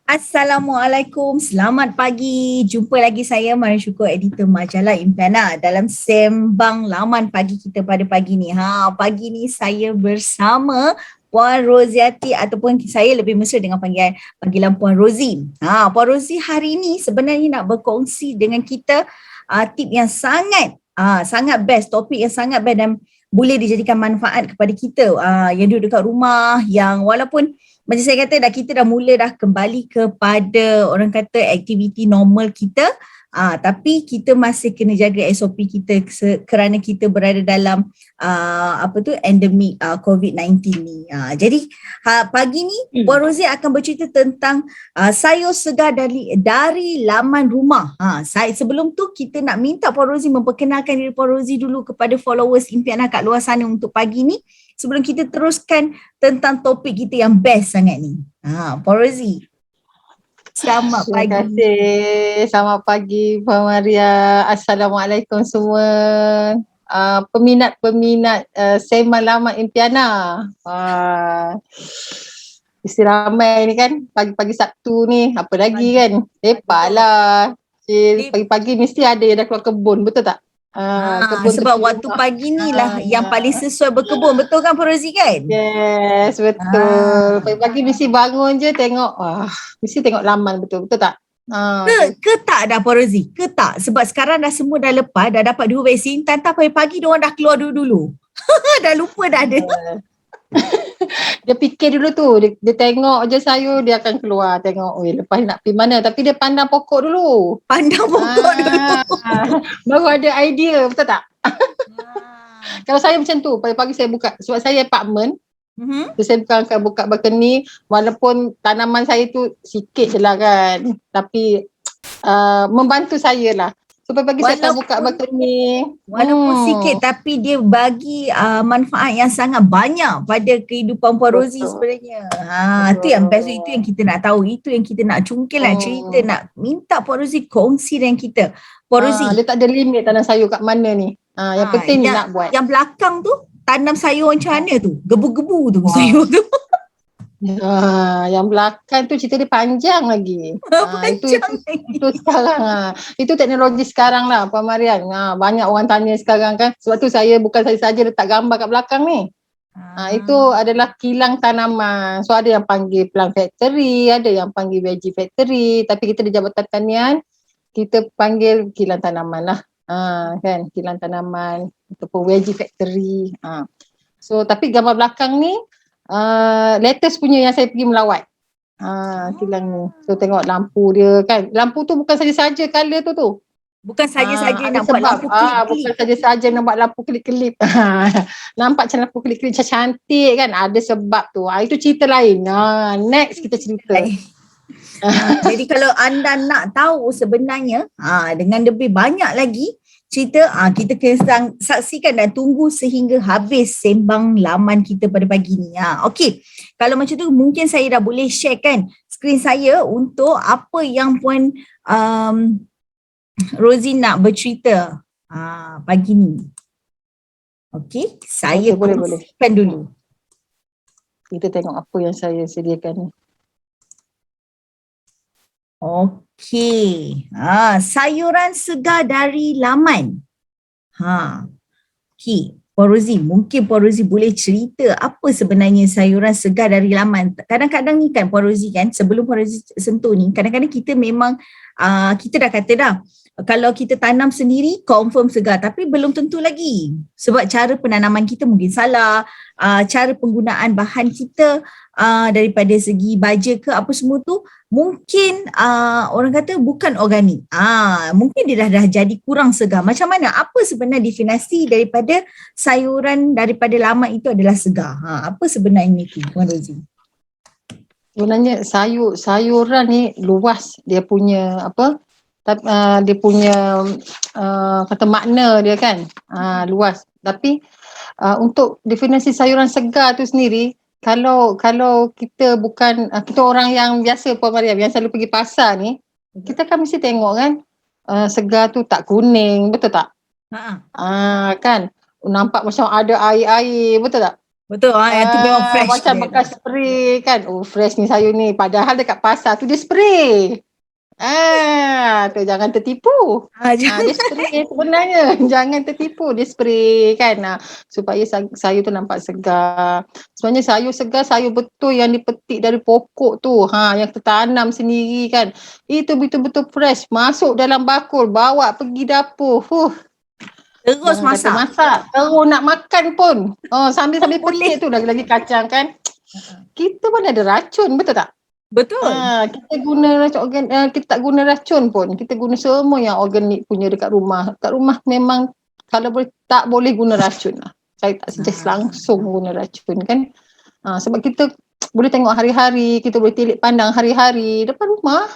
Assalamualaikum, selamat pagi. Jumpa lagi saya Mariam Syukur, editor majalah Impiana dalam sembang laman pagi kita pada pagi ni. Pagi ni saya bersama Puan Roziati ataupun saya lebih mesra dengan panggilan Puan Rozi. Puan Rozi hari ni sebenarnya nak berkongsi dengan kita tip yang sangat best, topik yang sangat best dan boleh dijadikan manfaat kepada kita yang duduk dekat rumah, yang walaupun macam saya kata kita dah mula dah kembali kepada orang kata aktiviti normal kita, tapi kita masih kena jaga SOP kita kerana kita berada dalam endemik COVID-19 ni. Jadi pagi ni Puan Rozi akan bercerita tentang sayur segar dari laman rumah. Sebelum tu kita nak minta Puan Rozi memperkenalkan diri Puan Rozi dulu kepada followers Impiana kat luar sana untuk pagi ni, sebelum kita teruskan tentang topik kita yang best sangat ni. Puan Rozi. Selamat pagi. Terima kasih. Selamat pagi Puan Maria. Assalamualaikum semua. Peminat-peminat sembang laman Impiana. Mesti ramai ni kan pagi-pagi Sabtu ni. Apa lagi kan? Lepaslah. Pagi-pagi mesti ada yang dah keluar kebun, betul tak? Sebab waktu pagi ni lah yang paling sesuai berkebun, betul kan Puan Rozi kan? Yes, betul. Pagi-pagi mesti bangun je tengok, mesti tengok laman, betul tak? Ke tak dah Puan Rozi? Ke tak? Sebab sekarang dah semua dah lepas, dah dapat 2 vaksin, tantang pagi-pagi diorang dah keluar dulu. Dah lupa dah ada. Dia fikir dulu tu, dia tengok je sayur, dia akan keluar tengok, lepas nak pergi mana, tapi dia pandang pokok dulu. Pandang pokok dulu. Baru ada idea, betul tak? Kalau saya macam tu, pagi-pagi saya buka, sebab saya apartment, saya akan buka balcony, walaupun tanaman saya tu sikit je lah kan, tapi membantu saya lah. So pagi saya akan buka balcony. Walaupun sikit tapi dia bagi manfaat yang sangat banyak pada kehidupan Puan Rozi sebenarnya. Itu yang best, itu yang kita nak tahu, itu yang kita nak cungkil, nak cerita, nak minta Puan Rozi kongsi dengan kita. Puan Rozi. Dia tak ada limit tanam sayur kat mana ni. Yang penting nak buat. Yang belakang tu tanam sayur macam mana tu? Gebu-gebu tu sayur tu. Yang belakang tu cerita dia panjang lagi. Itu sekarang. Itu teknologi sekarang lah Puan Marian. Banyak orang tanya sekarang kan. Sebab tu saya bukan saya saja letak gambar kat belakang ni. Itu adalah kilang tanaman. So ada yang panggil plant factory, ada yang panggil veggie factory. Tapi kita di Jabatan Tanian, kita panggil kilang tanaman lah. Kan, kilang tanaman ataupun veggie factory. So tapi gambar belakang ni latest punya yang saya pergi melawat kilang ni. So tengok lampu dia kan. Lampu tu bukan saja-saja colour tu. Bukan saja-saja nak buat lampu kelip-kelip. Bukan saja-saja nak buat lampu kelip-kelip. Nampak macam lampu kelip-kelip macam cantik kan. Ada sebab tu. Itu cerita lain. Next kita cerita. Jadi kalau anda nak tahu sebenarnya dengan lebih banyak lagi cerita, kita kena saksikan dan tunggu sehingga habis sembang laman kita pada pagi ni. Okey, kalau macam tu mungkin saya dah boleh share kan skrin saya untuk apa yang Puan Rozi nak bercerita pagi ni. Okey, saya kongsikan dulu. Kita tengok apa yang saya sediakan ni. Okey. Sayuran segar dari laman. Okey. Puan Rozi, mungkin Puan Rozi boleh cerita apa sebenarnya sayuran segar dari laman. Kadang-kadang ni kan Puan Rozi kan, sebelum Puan Rozi sentuh ni, kadang-kadang kita memang kita dah kata dah, kalau kita tanam sendiri confirm segar, tapi belum tentu lagi. Sebab cara penanaman kita mungkin salah, cara penggunaan bahan kita daripada segi baja ke apa semua tu mungkin orang kata bukan organik. Mungkin dia dah jadi kurang segar. Macam mana? Apa sebenarnya definisi daripada sayuran daripada laman itu adalah segar? Apa sebenarnya itu, Puan Rozi? Sebenarnya sayuran ni luas dia punya dia punya kata makna dia kan, luas. Tapi untuk definisi sayuran segar tu sendiri, kalau kita bukan kita orang yang biasa Puan Mariam yang selalu pergi pasar ni, kita kan mesti tengok kan segar tu tak kuning, betul tak? Kan nampak macam ada air-air, betul tak? Betul. Yang tu memang fresh Macam dia. bekas spray kan. Oh fresh ni sayur ni. Padahal dekat pasar tu dia spray. Tu jangan tertipu. Dia Jangan. spray sebenarnya. Jangan tertipu. Dia spray kan. Supaya sayur tu nampak segar. Sebenarnya sayur segar, sayur betul yang dipetik dari pokok tu. Yang tertanam sendiri kan. Itu betul-betul fresh. Masuk dalam bakul. Bawa pergi dapur. Terus Jangan kata masak. masak. Terus nak makan pun. Sambil-sambil Boleh. petik tu lagi-lagi kacang kan. Kita pun ada racun. Betul tak? Betul. Kita guna racun kita tak guna racun pun. Kita guna semua yang organik punya dekat rumah. Kat rumah memang kalau boleh tak boleh guna racun lah. Saya tak suggest langsung guna racun kan. Sebab kita boleh tengok hari-hari, kita boleh tilik pandang hari-hari depan rumah.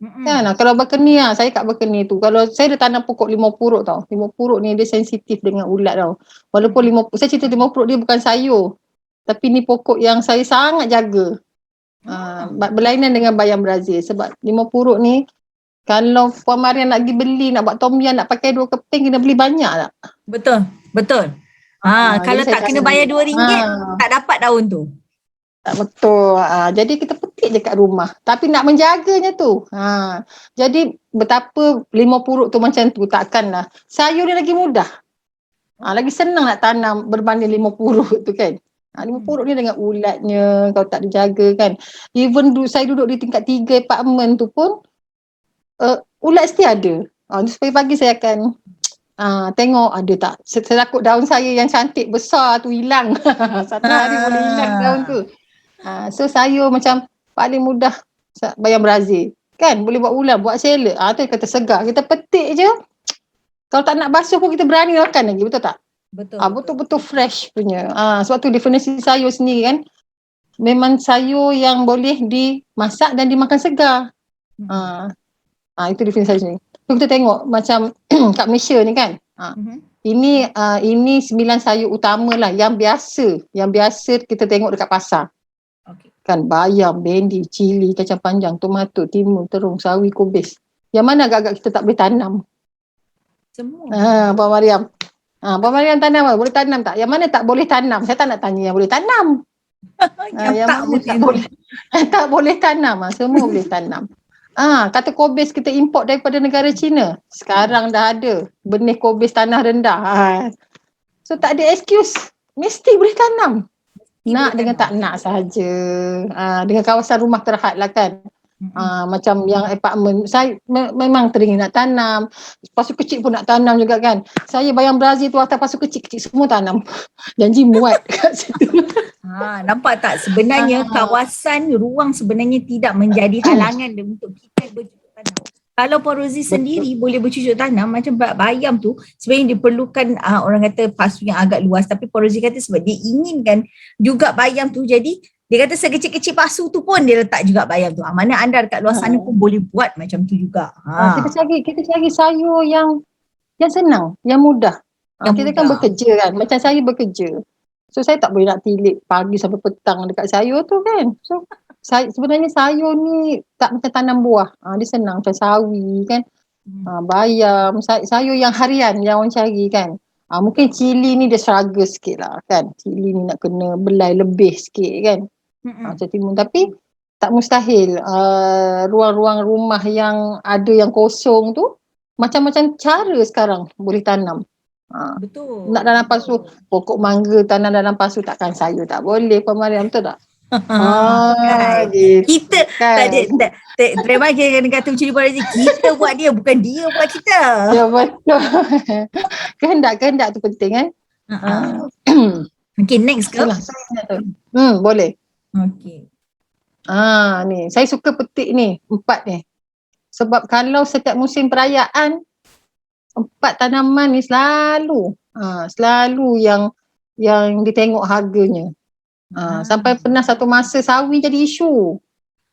Kan? Kalau berkeni saya kat berkeni tu. Kalau saya dah tanam pokok limau purut tau. Limau purut ni dia sensitif dengan ulat tau. Walaupun saya cerita limau purut dia bukan sayur. Tapi ni pokok yang saya sangat jaga. Berlainan dengan bayam Brazil sebab limau purut ni kalau Puan Mariam nak pergi beli nak buat tom yum nak pakai 2 keping kena beli banyak tak? Betul. Kalau tak kena bayar RM2 tak dapat daun tu. Tak betul. Jadi kita petik je kat rumah. Tapi nak menjaganya tu. Jadi betapa limau purut tu macam tu takkanlah. Sayur ni lagi mudah. Lagi senang nak tanam berbanding limau purut tu kan. Limau purut ni dengan ulatnya kalau tak dijaga kan. Even saya duduk di tingkat 3 apartmen tu pun ulat mesti ada. Supaya pagi saya akan tengok ada tak. Saya takut daun saya yang cantik besar tu hilang. Satu hari boleh hilang daun tu. So sayur macam paling mudah bayam Brazil. Kan boleh buat ulam, buat salad. Tu kata segar. Kita petik je. Kalau tak nak basuh pun kita berani makan lagi. Betul tak? Betul-betul fresh punya. Sebab tu definisi sayur sendiri kan. Memang sayur yang boleh dimasak dan dimakan segar. Itu definisi sayur sendiri. So, kita tengok macam kat Malaysia ni kan. Ini 9 sayur utama lah yang biasa kita tengok dekat pasar. Kan bayam, bendi, cili, kacang panjang, tomato, timun, terung, sawi, kubis. Yang mana agak-agak kita tak boleh tanam? Semua. Puan Mariam. Puan Mariam tanam apa? Boleh tanam tak? Yang mana tak boleh tanam? Saya tak nak tanya yang boleh tanam. Yang mana tak boleh. Tak boleh tanam. Semua boleh tanam. Kata kobis kita import daripada negara China. Sekarang dah ada benih kobis tanah rendah. So tak ada excuse. Mesti boleh tanam. Nak dengan tak nak sahaja. Dengan kawasan rumah terhad lah kan. Macam yang apartmen saya memang teringin nak tanam. Pasu kecil pun nak tanam juga kan. Saya bayam Brazil tu atas pasu kecil-kecil semua tanam. Janji muat kat situ. Nampak tak sebenarnya kawasan ruang sebenarnya tidak menjadi halangan untuk kita bercocok tanam. Kalau Puan Rosie sendiri boleh bercocok tanam macam bayam tu sebenarnya diperlukan orang kata pasu yang agak luas, tapi Puan Rosie kata sebab dia inginkan juga bayam tu jadi dia kata sekecil-kecil pasu tu pun dia letak juga bayam tu. Mana anda dekat luar sana pun boleh buat macam tu juga. Kita cari sayur yang senang, yang mudah. Kita kan bekerja kan. Macam saya bekerja. So saya tak boleh nak tilik pagi sampai petang dekat sayur tu kan. So sebenarnya sayur ni tak macam tanam buah. Dia senang macam sawi kan. Bayam, sayur yang harian yang orang cari kan. Mungkin cili ni dia struggle sikit lah kan. Cili ni nak kena belai lebih sikit kan. Macam timun. Tapi tak mustahil. Ruang-ruang rumah yang ada yang kosong tu macam-macam cara sekarang boleh tanam. Betul. Nak dalam pasu pokok mangga tanam dalam pasu takkan sayur tak boleh Puan Mariam, betul tak? Gitu. Kita kan. Terima kasih kata macam ni kita buat dia bukan dia buat kita. Ya betul. Kehendak tu penting kan. Okay, next ke? Boleh. Okay. Ni saya suka petik ni 4 ni. Sebab kalau setiap musim perayaan 4 tanaman ni selalu yang ditengok harganya. Sampai pernah satu masa sawi jadi isu.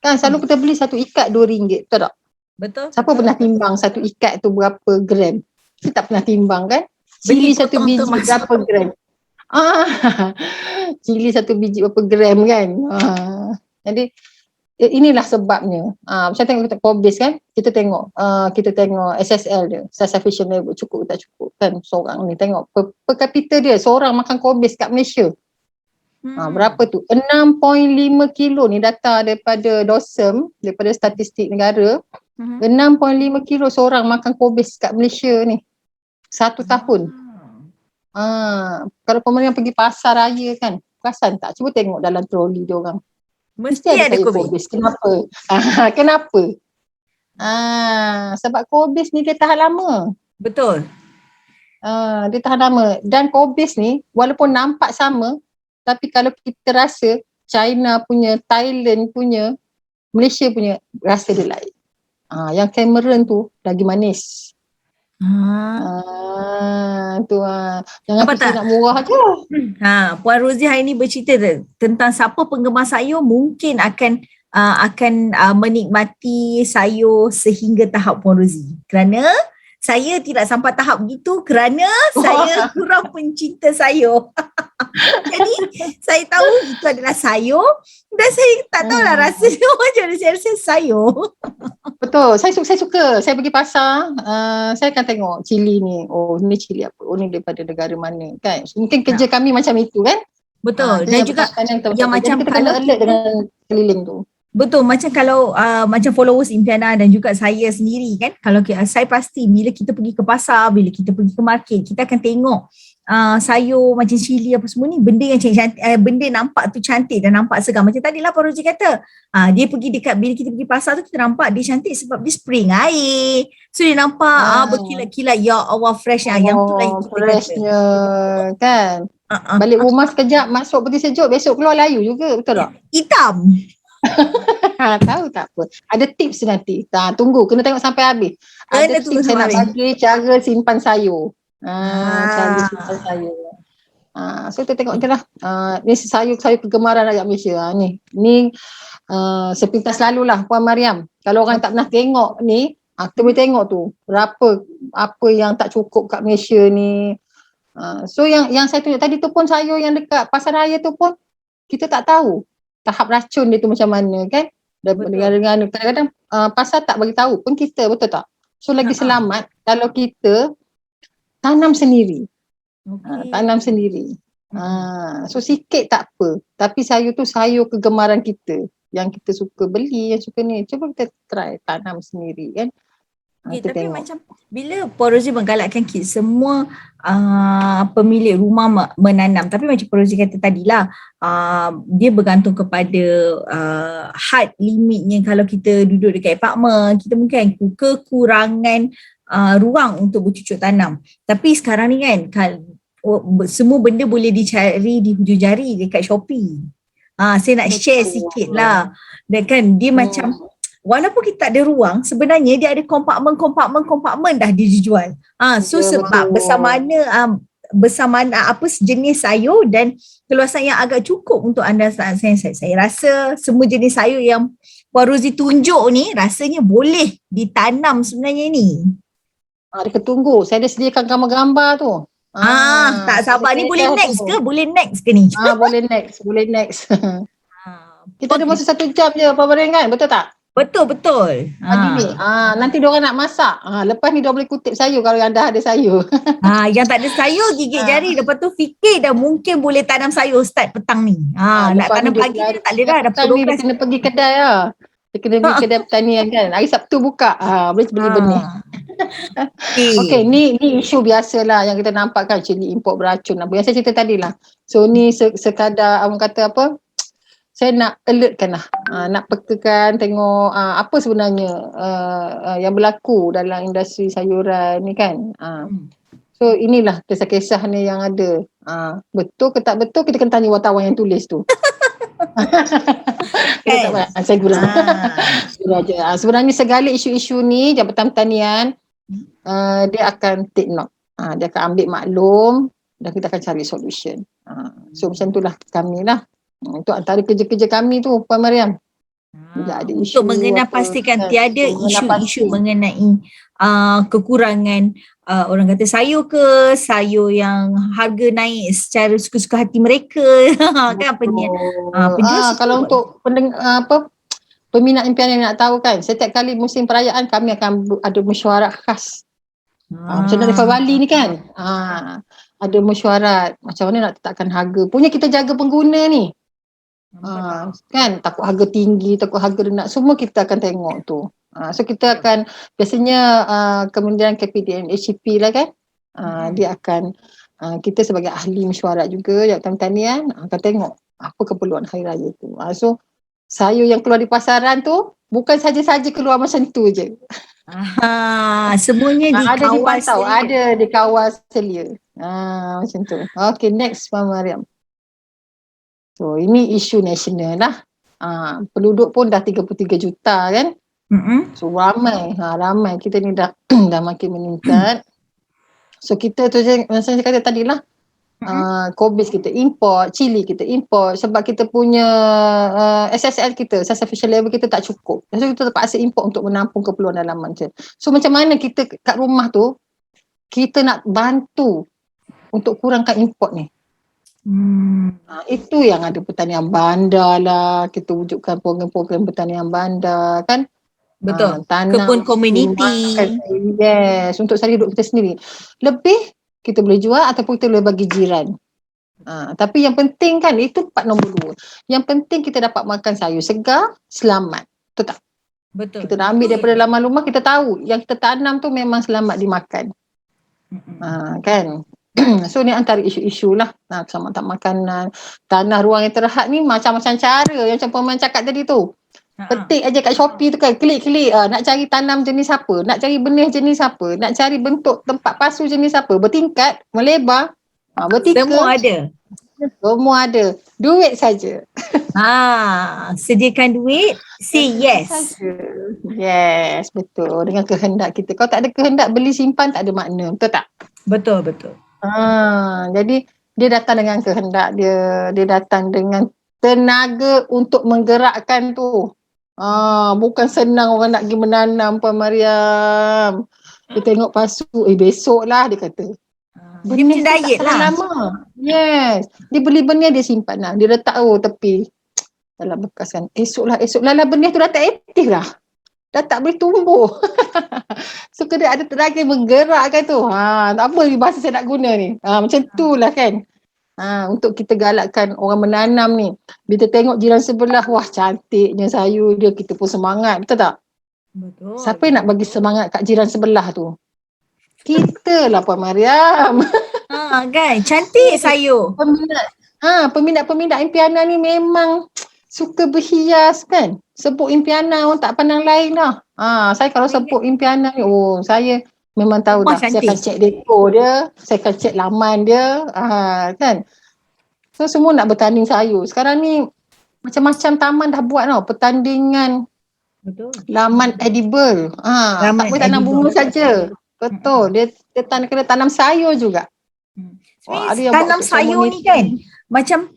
Kan selalu kita beli satu ikat RM2, betul tak? Betul. Siapa pernah timbang satu ikat tu berapa gram? Kita tak pernah timbang kan? Cili satu biji berapa gram? Cili satu biji berapa gram kan? Jadi inilah sebabnya. Macam tengok kobis kan, kita tengok SSL dia, self-sufficient level cukup tak cukup kan seorang ni. Tengok per kapita dia seorang makan kobis kat Malaysia. Berapa tu? 6.5 kilo ni data daripada DOSEM, daripada Statistik Negara. 6.5 kilo seorang makan kobis kat Malaysia ni. 1 tahun. Kalau pemerintah pergi pasar raya kan, perasan tak? Cuba tengok dalam troli dia orang. Mesti Mesti ada ada sayur kobis. kobis. Kenapa? Kenapa? Sebab kobis ni dia tahan lama. Betul. Dia tahan lama. Dan kobis ni walaupun nampak sama, tapi kalau kita rasa China punya, Thailand punya, Malaysia punya, rasa dia lain. Yang Cameron tu lagi manis. Jangan Nampak fikir tak? nak murah je. Puan Rosie hari ni bercerita tentang siapa penggemar sayur mungkin akan menikmati sayur sehingga tahap Puan Rosie. Kerana saya tidak sampai tahap begitu kerana saya kurang pencinta sayur. Jadi saya tahu itu adalah sayur dan saya tak tahulah rasa dia macam mana. Saya rasa sayur. Betul, saya suka. Saya pergi pasar, saya akan tengok cili ni. Oh, ni cili apa? Oh, ni daripada negara mana kan? Mungkin kerja kami macam itu kan? Betul. Dan juga yang macam kita kalau kena alert dengan keliling tu. Betul, macam kalau macam followers Impiana dan juga saya sendiri kan, kalau saya pasti bila kita pergi ke pasar, bila kita pergi ke market, kita akan tengok sayur macam cili apa semua ni, benda yang cantik, benda nampak tu cantik dan nampak segar. Macam tadilah Pak Roji kata, dia pergi dekat, bila kita pergi pasar tu kita nampak dia cantik sebab dia spring air. So dia nampak berkilat-kilat, ya Allah fresh yang tu lagi kita freshnya kata. Kan? Balik rumah sekejap, masuk peti sejuk, besok keluar layu juga, betul tak? Hitam. Tahu tak apa. Ada tips nanti. Tunggu, kena tengok sampai habis. Ada tips saya nak bagi cara simpan sayur. Cara simpan sayur. So kita tengok je lah. Ni sayur kegemaran rakyat Malaysia. Ni sepintas lalu lah Puan Mariam. Kalau orang tak pernah tengok ni, kita boleh tengok tu. Apa yang tak cukup kat Malaysia ni. So yang saya tunjuk tadi tu pun sayur yang dekat pasar raya tu pun kita tak tahu tahap racun dia tu macam mana kan. Dengan kadang-kadang pasar tak bagi tahu pun kita, betul tak? So lagi selamat kalau kita tanam sendiri. Tanam sendiri. So sikit tak apa. Tapi sayur tu sayur kegemaran kita. Yang kita suka beli, yang suka ni. Cuba kita try tanam sendiri kan. Tapi tengok. Macam bila Puan Rosie menggalakkan semua pemilik rumah menanam, tapi macam Puan Rosie kata tadilah, dia bergantung kepada had limitnya. Kalau kita duduk dekat apartmen, kita mungkin kekurangan ruang untuk bercucuk tanam. Tapi sekarang ni kan semua benda boleh dicari di hujung jari dekat Shopee. Saya nak share sikit lah. Dan kan dia macam walaupun kita tak ada ruang, sebenarnya dia ada kompartmen dah dia dijual. So sebab bersamaan apa jenis sayur dan keluasan yang agak cukup untuk anda. Saya rasa semua jenis sayur yang Puan Rosie tunjuk ni rasanya boleh ditanam sebenarnya ni. Dia ketunggu. Saya ada sediakan gambar-gambar tu. Tak sabar ni boleh next ke? Boleh next ke ni? Boleh next. Kita ada masa 1 jam je Puan Mariam kan? Betul tak? Betul. Pagi ni. Nanti diorang nak masak. Lepas ni diorang boleh kutip sayur kalau yang dah ada sayur. Yang tak ada sayur gigit jari. Lepas tu fikir dah mungkin boleh tanam sayur start petang ni. Nak tanam pagi ni tak boleh dah. Dah petang ni dia kena pergi kedai lah. Dia kena pergi kedai pertanian kan. Hari Sabtu buka. Boleh beli benih. Okay, ni isu biasalah yang kita nampak kan, cili import beracun. Yang saya cerita tadi lah. So ni sekadar orang kata apa, saya nak alertkan lah, nak pekakan tengok apa sebenarnya yang berlaku dalam industri sayuran ni kan. So inilah kisah-kisah ni yang ada. Betul ke tak betul, kita kena tanya wartawan yang tulis tu. Saya gurau. Sebenarnya segala isu-isu ni Jabatan Pertanian dia akan take note. Dia akan ambil maklum dan kita akan cari solution. So macam itulah kami lah. Untuk antara kerja-kerja kami tu Puan Mariam. Ada isu untuk pastikan tiada isu-isu mengenai kekurangan orang kata sayur ke, sayur yang harga naik secara suka-suka hati mereka. Kan penjual kalau untuk peminat impian yang nak tahu kan, setiap kali musim perayaan kami akan ada mesyuarat khas. Macam Narifah Wali ni kan. ada mesyuarat macam mana nak tetapkan harga. Punya kita jaga pengguna ni. Kan takut harga tinggi, takut harga rendah, semua kita akan tengok tu. So kita akan biasanya Kementerian KPDN HCP lah kan, dia akan kita sebagai ahli mesyuarat juga Jabatan Pertanian akan tengok apa keperluan hari raya tu. So sayur yang keluar di pasaran tu bukan saja-saja keluar macam tu je. Semuanya ada dikawal dipantau, selia. ada dikawal selia. Macam tu. Okay, next Puan Mariam. So ini isu nasional lah. Penduduk pun dah 33 juta kan. So ramai kita ni dah dah makin meningkat. So kita tu macam saya kata tadi lah, kobis kita import, cili kita import sebab kita punya SSL kita, sufficient level kita tak cukup. So kita terpaksa import untuk menampung keperluan dalaman je. So macam mana kita kat rumah tu kita nak bantu untuk kurangkan import ni. Itu yang ada pertanian bandar lah, kita wujudkan program-program pertanian bandar kan. Betul. Tanam, kebun komuniti. Yes, untuk sari hidup kita sendiri. Lebih kita boleh jual ataupun kita boleh bagi jiran. Tapi yang penting kan itu part nombor 2. Yang penting kita dapat makan sayur segar, selamat. Betul tak? Betul. Kita nak ambil daripada laman rumah, kita tahu yang kita tanam tu memang selamat dimakan. Kan? So ni antara isu-isu lah, keselamatan makanan, tanah ruang yang terhad ni macam-macam cara yang macam Puan cakap tadi tu. Petik aja kat Shopee tu kan, klik-klik, nak cari tanam jenis apa, nak cari benih jenis apa, nak cari bentuk tempat pasu jenis apa, bertingkat, melebar, bertika. Semua ada. Duit saja. Sediakan duit, say yes. Yes, betul. Dengan kehendak kita. Kalau tak ada kehendak, beli simpan tak ada makna. Betul tak? Betul. Jadi dia datang dengan kehendak dia. Dia datang dengan tenaga untuk menggerakkan tu. Bukan senang orang nak pergi menanam Puan Mariam. Dia tengok pasu, besok lah dia kata. Dia macam diet lah. Lama. Yes. Dia beli benih dia simpan lah. Dia letak tepi. Dalam bekas kan. Esok lah. Benih tu dah tak aktif lah. Dah tak boleh tumbuh. So kena ada tenaga yang menggerakkan tu. Tak apa bahasa saya nak guna ni. Macam tu lah kan. Untuk kita galakkan orang menanam ni. Bila tengok jiran sebelah, wah cantiknya sayur dia, kita pun semangat. Betul tak? Betul. Siapa yang nak bagi semangat kat jiran sebelah tu? Kita lah Puan Mariam. Kan, cantik sayur. Peminat impianan ni memang suka berhias kan. Sebut impianan orang tak pandang lain lah. Saya kalau sebut impianan ni, saya memang tahu dah. Cantik. Saya akan cek dekor dia, saya akan cek laman dia, kan. So semua nak bertanding sayur. Sekarang ni macam-macam taman dah buat tau, pertandingan. Betul. Laman edible. Tak boleh tanam bunga saja. Betul. Dia kena tanam sayur juga. Tanam sayur ni kan macam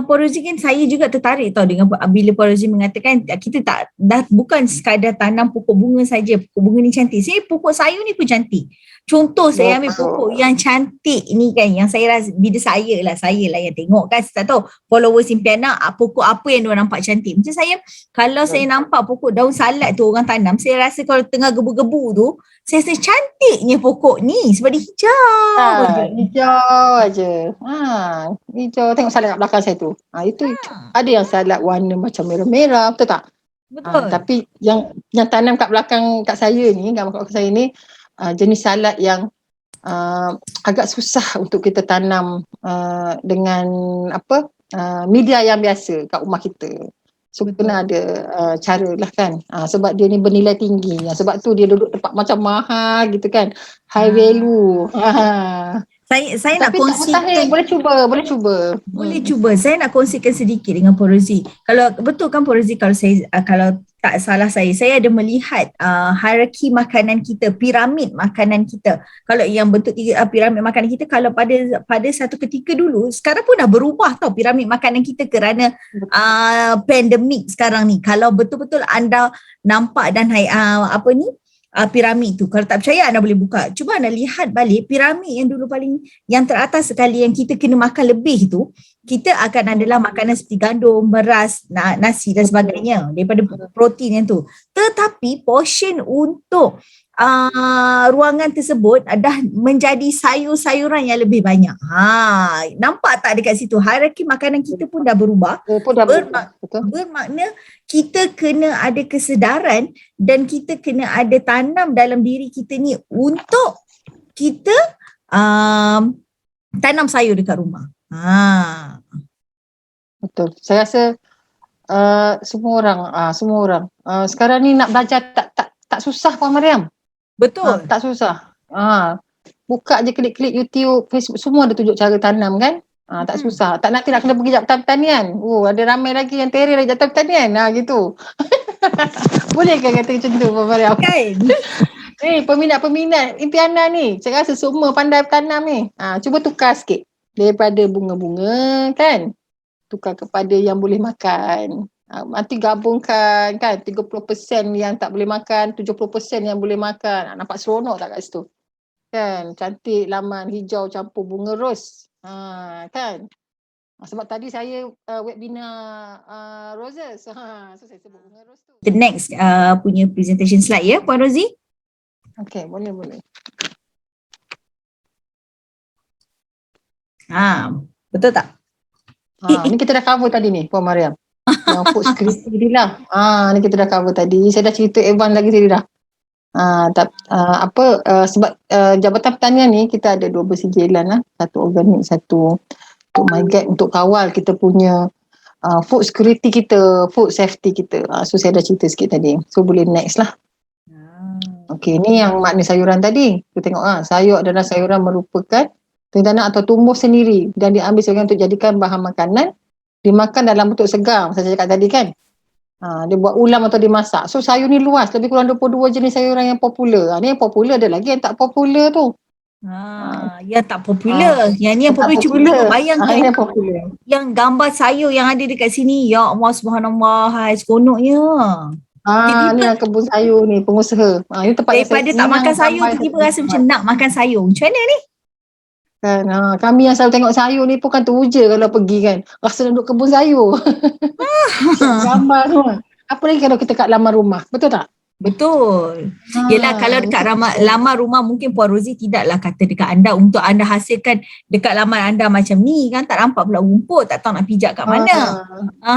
Puan Rozi kan, saya juga tertarik tau dengan bila Puan Rozi mengatakan kita tak dah bukan sekadar tanam pokok bunga saja. Pokok bunga ni cantik. Pokok sayur ni pun cantik. Contoh saya ambil pokok yang cantik ni kan, yang saya rasa bila saya lah yang tengok kan, saya tak tahu followers Impiana pokok apa yang diorang nampak cantik. Macam saya, kalau saya nampak pokok daun salad tu orang tanam, saya rasa kalau tengah gebu-gebu tu, saya rasa cantiknya pokok ni sebab dia hijau. Hijau aja. Hijau. Tengok salad kat belakang saya tu. Itu ada yang salad warna macam merah-merah, betul tak? Betul. Tapi yang tanam kat belakang kat saya ni, kat belakang saya ni, jenis salad yang agak susah untuk kita tanam dengan media yang biasa kat rumah kita. So kena ada cara lah kan. Sebab dia ni bernilai tinggi. Sebab tu dia duduk tempat macam mahal gitu kan. High value. Saya nak kongsikan. Boleh cuba. Saya nak kongsikan sedikit dengan Puan Rozi. Kalau betul kan Puan Rozi, kalau tak salah saya ada melihat hierarki makanan kita, piramid makanan kita. Kalau yang bentuk piramid makanan kita, kalau pada satu ketika dulu, sekarang pun dah berubah tau piramid makanan kita kerana pandemik sekarang ni. Kalau betul-betul anda nampak dan piramid tu, kalau tak percaya anda boleh buka, cuba anda lihat balik piramid yang dulu paling yang teratas sekali yang kita kena makan lebih tu, kita akan adalah makanan seperti gandum, beras, nasi dan sebagainya daripada protein yang tu. Tetapi portion untuk ruangan tersebut dah menjadi sayur-sayuran yang lebih banyak. Nampak tak dekat situ? Hierarki makanan kita pun dah berubah. Pun dah berubah. Betul. Bermakna kita kena ada kesedaran dan kita kena ada tanam dalam diri kita ni untuk kita tanam sayur dekat rumah. Betul. Saya rasa semua orang sekarang ni nak belajar tak susah Puan Mariam. Betul. Tak susah. Buka je klik-klik YouTube, Facebook, semua ada tunjuk cara tanam kan. Tak susah. Tak nanti nak kena pergi Jabatan Pertanian. Ada ramai lagi yang terer dari Jabatan Pertanian. Gitu. Boleh ke kata macam tu Puan Mariam? Kan? Peminat impianan ni, saya rasa semua pandai tanam ni. Cuba tukar sikit. Daripada bunga-bunga kan, tukar kepada yang boleh makan. Nanti gabungkan kan, 30% yang tak boleh makan, 70% yang boleh makan. Nampak seronok tak kat situ? Kan, cantik laman hijau campur bunga ros. Kan? Sebab tadi saya webinar roses. So saya sebut bunga ros tu. The next punya presentation slide ya Puan Rozi. Okay, boleh. Betul tak? Ni kita dah cover tadi ni Puan Mariam. Yang food security ni lah. Ni kita dah cover tadi. Saya dah cerita advance lagi tadi dah. Sebab Jabatan Pertanian ni kita ada 2 bersijilan lah. Satu organik, satu untuk MyGuide, untuk kawal kita punya food security kita, food safety kita. So saya dah cerita sikit tadi. So boleh next lah. Okey, ni yang makna sayuran tadi. Kita tengok sayur adalah sayuran merupakan tanah atau tumbuh sendiri dan diambil sebagai untuk jadikan bahan makanan, dimakan dalam bentuk segar. Saya cakap tadi kan. Dia buat ulam atau dimasak. So sayur ni luas, lebih kurang 22 jenis sayuran yang popular. Ni yang popular, ada lagi yang tak popular tu. Yang tak popular. Yang ni yang popular. Cuba tengok, bayangkan yang popular. Yang gambar sayur yang ada dekat sini. Ya Allah subhanallah, seronoknya. Ni yang kebun sayur ni, pengusaha. Ini tempat daripada tak makan sayur, tiba-tiba rasa macam nak makan sayur. Macam mana ni? Kan, kami yang selalu tengok sayur ni pun kan teruja kalau pergi kan. Rasa nak duduk kebun sayur. Gambar semua. Apa lagi kalau kita kat laman rumah, betul tak? Betul. Yelah, kalau dekat laman rumah mungkin Puan Rozi tidaklah kata dekat anda untuk anda hasilkan dekat laman anda macam ni kan, tak nampak pula rumput, tak tahu nak pijak kat mana.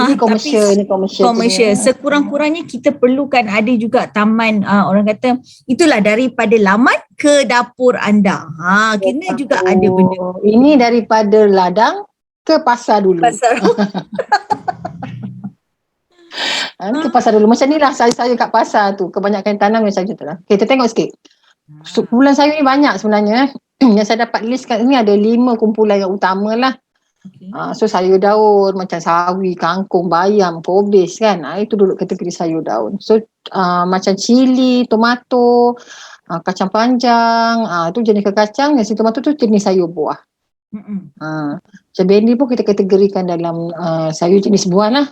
Ini komersial. Sekurang-kurangnya kita perlukan ada juga taman, orang kata itulah daripada laman ke dapur anda. Kena juga ada benda. Ini daripada ladang ke pasar dulu. Ni ke pasar dulu. Macam ni lah sayur-sayur kat pasar tu. Kebanyakan tanam yang sayur tu lah. Okay, kita tengok sikit. Kumpulan sayur ni banyak sebenarnya. Yang saya dapat list kat ni ada 5 kumpulan yang utama lah. So sayur daun macam sawi, kangkung, bayam, kobis kan. Itu duduk kategori sayur daun. So macam cili, tomato, kacang panjang. Itu jenis kacang. Yang si tomato tu jenis sayur buah. Macam bendi pun kita kategorikan dalam sayur jenis buah lah.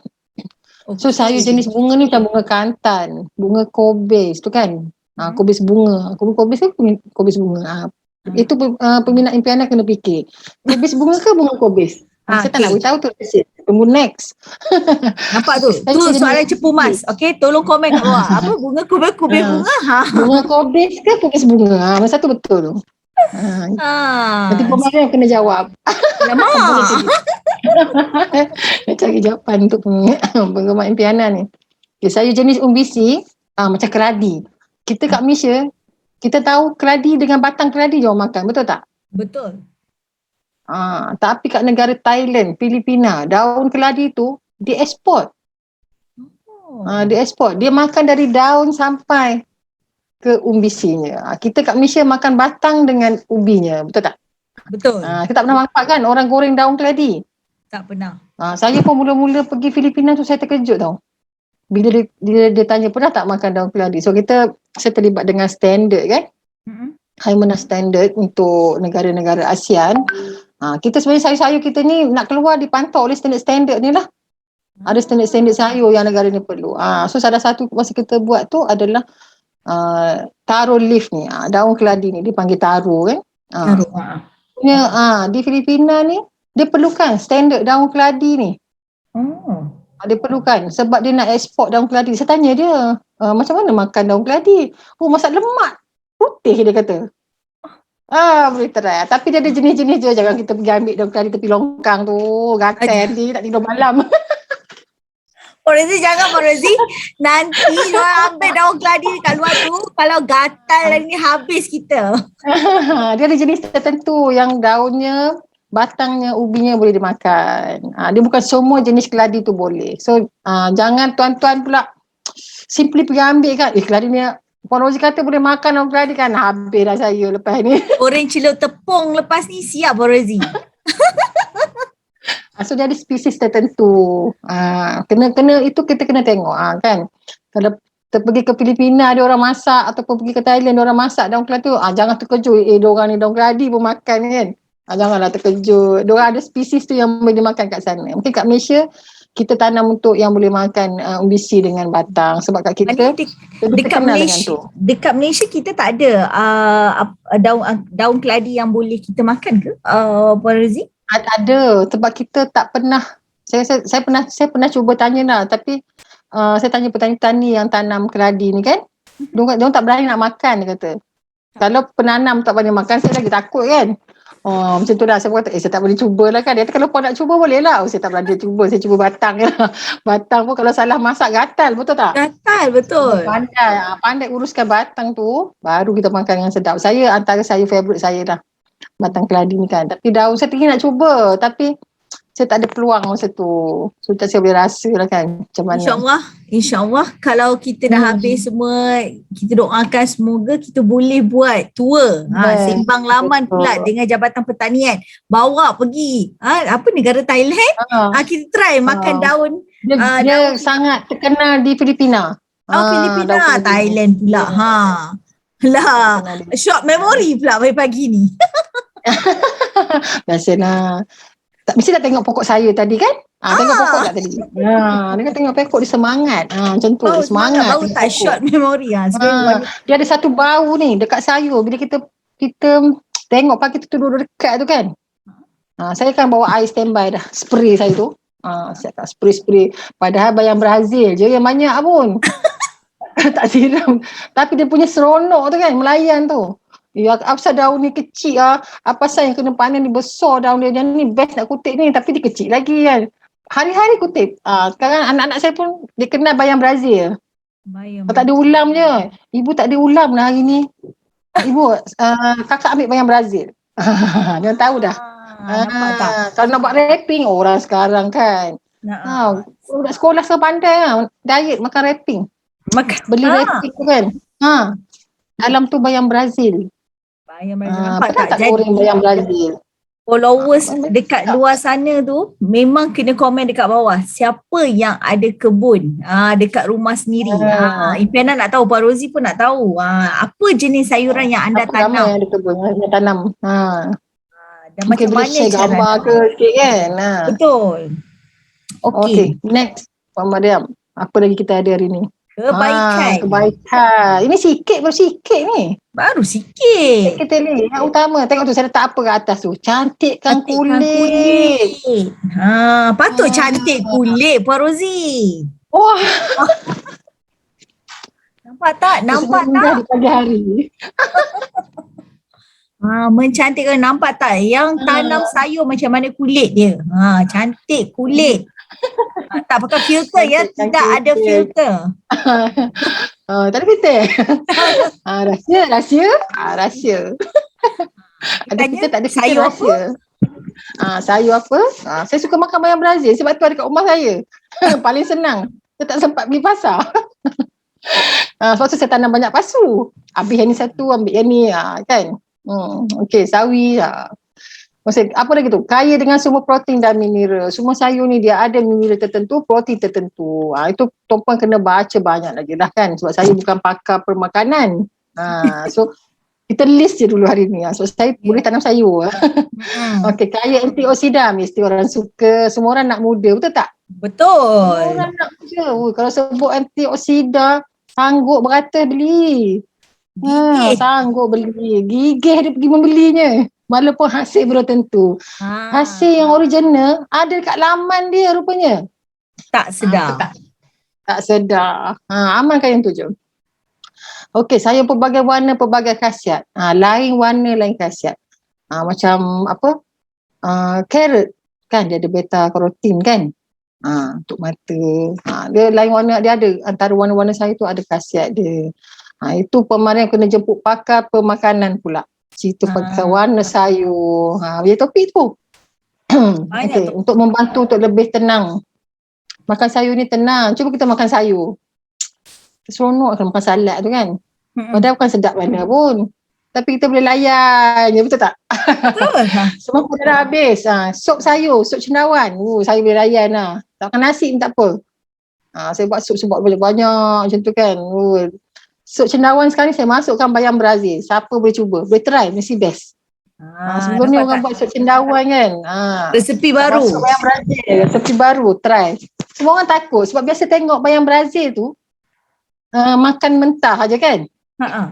So sayur jenis bunga ni macam bunga kantan, bunga kobis tu kan. Kobis bunga. Kobis kan kobis bunga. Itu peminat impianan kena fikir. Kobis bunga ke bunga kobis? Saya tak nak beritahu tu. Tunggu next. Nampak tu? Tu soalan cepu mas. Okay, tolong komen kat bawah. Apa bunga kobis bunga? Bunga kobis ke kobis bunga? Masa tu betul tu. Nanti pemenang kena jawab. Lama. Cari jawapan untuk penggemar impianan ni. Sayur jenis umbisi macam keladi. Kita kat Malaysia, kita tahu keladi dengan batang keladi je orang makan, betul tak? Betul. Tapi kat negara Thailand, Filipina, daun keladi tu dieksport. Dieksport. Dia makan dari daun sampai ke umbisinya. Kita kat Malaysia makan batang dengan ubinya, betul tak? Betul. Kita tak pernah nampak kan orang goreng daun keladi? Tak pernah. Saya pun mula-mula pergi Filipina tu saya terkejut tau. Bila dia tanya pernah tak makan daun keladi. So saya terlibat dengan standard kan. Haimana standard untuk negara-negara ASEAN. Kita sebenarnya sayur-sayur kita ni nak keluar dipantau oleh standard ni lah. Ada standard sayur yang negara ni perlu. So salah satu masa kita buat tu adalah taro leaf ni. Daun keladi ni dipanggil taro kan. Di Filipina ni dia perlukan standard daun keladi ni. Dia perlukan sebab dia nak eksport daun keladi. Saya tanya dia, macam mana makan daun keladi? Masak lemak. Putih dia kata. Boleh try. Tapi dia ada jenis-jenis je. Jangan kita pergi ambil daun keladi tepi longkang tu. Gatal nanti tak tidur malam. Pak Rozi jangan Pak Rozi. Nanti diorang ambil daun keladi kat luar tu. Kalau gatal lagi ni habis kita. Dia ada jenis tertentu yang daunnya, batangnya, ubinya boleh dimakan. Dia bukan semua jenis keladi tu boleh. So jangan tuan-tuan pula simply pergi ambil kan. Keladi ni Puan Rozi kata boleh makan daun keladi kan. Habis dah saya lepas ni. Goreng celup tepung lepas ni siap Pak Rozi. So dia ada spesies tertentu. Kena itu kita kena tengok kan. Kalau kita pergi ke Filipina dia orang masak ataupun pergi ke Thailand dia orang masak daun keladi tu, jangan terkejut dia orang ni daun keladi pun makan kan. Janganlah terkejut. Dia orang ada spesies tu yang boleh dimakan kat sana. Mungkin kat Malaysia kita tanam untuk yang boleh makan umbisi dengan batang sebab kat kita dekat Malaysia kita tak ada daun keladi yang boleh kita makan ke Puan Rozi? Ada sebab kita tak pernah saya pernah cuba tanya lah tapi saya tanya petani-petani yang tanam keladi ni kan diorang tak berani nak makan dia kata. Kalau penanam tak berani makan saya lagi takut kan. Macam tu lah saya kata saya tak boleh cuba lah kan. Dia kata kalau puan nak cuba boleh lah. Saya tak berani cuba. Saya cuba batang je lah. Batang pun kalau salah masak gatal betul tak? Gatal betul. Pandai uruskan batang tu baru kita makan dengan sedap. Antara favourite saya lah batang keladi ni kan. Tapi daun saya tinggi nak cuba tapi saya tak ada peluang masa tu. So saya boleh rasa lah kan macam mana. InsyaAllah kalau kita dah habis semua, kita doakan semoga kita boleh buat tour sembang laman pula dengan Jabatan Pertanian. Bawa pergi negara Thailand. Kita try makan daun. Dia sangat terkenal di Filipina. Filipina, Thailand pula. Short memory pula pagi ni. Biasalah. Mesti dah tengok pokok saya tadi kan? Tengok pokok tak tadi? Dia tengok pokok dia semangat. Macam tu, semangat. Baru tak short memory. Dia ada satu bau ni dekat sayur. Bila kita tengok pagi tu duduk dekat tu kan. Saya kan bawa air standby dah. Spray saya tu. Saya akan spray. Padahal bayam Brazil je yang banyak pun. Tak siram. Tapi dia punya seronok tu kan, melayan tu. Apasal daun ni kecil apasal yang kena panen ni besar daun dia ni best nak kutip ni tapi dia kecil lagi kan. Hari-hari kutip. Sekarang anak-anak saya pun dia kenal bayam Brazil. Tak ada ulam je. Ibu tak ada ulam lah hari ni. Ibu kakak ambil bayam Brazil. Dia tahu dah. Kalau nak buat wrapping orang sekarang kan. Budak sekolah sepandai diet makan wrapping. Beli wrapping tu kan. Dalam tu bayam Brazil. Nampak tak jadi bayam Brazil. Followers dekat luar sana tu memang kena komen dekat bawah siapa yang ada kebun dekat rumah sendiri. Impiana nak tahu, Puan Rozi pun nak tahu apa jenis sayuran yang anda tanam. Ramai yang ada kebun yang tanam. Dan macam mana cara gambar ke sikit kan. Betul. Okay, next Puan Mariam. Apa lagi kita ada hari ni? Kebaikan. Ini baru sikit ni. Baru sikit. Kita ni yang utama. Tengok tu saya letak apa kat atas tu. Cantikkan kulit. Patut cantik kulit Puan Rozi. Wah. Nampak tak? Di pagi hari. Mencantikkan, nampak tak? Yang tanam sayur macam mana kulit dia. Cantik kulit. Tak pakai filter ya, tidak ada filter. Tak ada filter. Rahsia. Ada filter tak ada filter sayur rahsia. Sayur apa? Saya suka makan bayam Brazil sebab tu ada kat rumah saya. Paling senang. Saya tak sempat pergi pasar. Sebab tu saya tanam banyak pasu. Habis yang ni satu, ambil yang ni kan. Okey, sawi. Maksud, apa lagi tu? Kaya dengan semua protein dan mineral. Semua sayur ni dia ada mineral tertentu, protein tertentu. Itu tuan-puan kena baca banyak lagi dah kan. Sebab saya bukan pakar permakanan. So, kita list je dulu hari ni. Sebab saya boleh tanam sayur. Okey, kaya antioksidan. Mesti orang suka. Semua orang nak muda. Betul tak? Betul. Semua orang nak muda. Kalau sebut antioksidan, sanggup beratus beli. Sanggup beli. Gigih dia pergi membelinya. Walaupun hasil belum tentu. Hasil yang original ada dekat laman dia rupanya. Tak sedar. Tak sedar. Amalkan yang tu je. Okey, sayur pelbagai warna, pelbagai khasiat. Lain warna, lain khasiat. Macam apa? Carrot kan dia ada beta karotin kan. Untuk mata. Dia lain warna, dia ada antara warna-warna sayur tu ada khasiat dia. Itu Mariam kena jemput pakar pemakanan pula. Cerita pakai warna sayur. Dia topik tu. Okey, untuk membantu untuk lebih tenang. Makan sayur ni tenang. Cuba kita makan sayur. Seronok kan makan salad tu kan. Padahal bukan sedap mana pun. Tapi kita boleh layan je, betul tak? Betul. Semua pun dah habis. Sup sayur, sup cendawan. Saya boleh layan lah. Tak makan nasi pun tak apa. Saya buat sup sebab banyak macam tu kan. Sup cendawan sekarang ni saya masukkan bayam Brazil. Siapa boleh cuba? Boleh try, mesti best. Sebelum ni orang buat sup cendawan kan. Resepi baru. Masuk bayam Brazil, resepi baru, try. Semua orang takut sebab biasa tengok bayam Brazil tu makan mentah aja kan.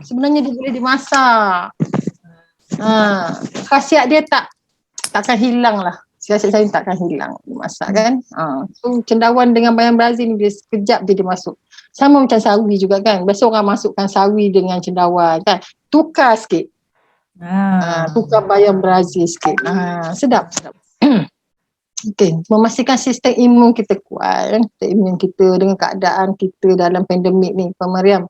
Sebenarnya dia boleh dimasak. Khasiat dia takkan hilang lah. Khasiat saya takkan hilang dimasak kan. So cendawan dengan bayam Brazil ni dia sekejap dia masuk. Sama macam sawi juga kan. Biasa orang masukkan sawi dengan cendawan kan. Tukar sikit. Tukar bayam Brazil sikit. Sedap. Okay. Memastikan sistem imun kita kuat. Sistem imun kita dengan keadaan kita dalam pandemik ni, Puan Mariam.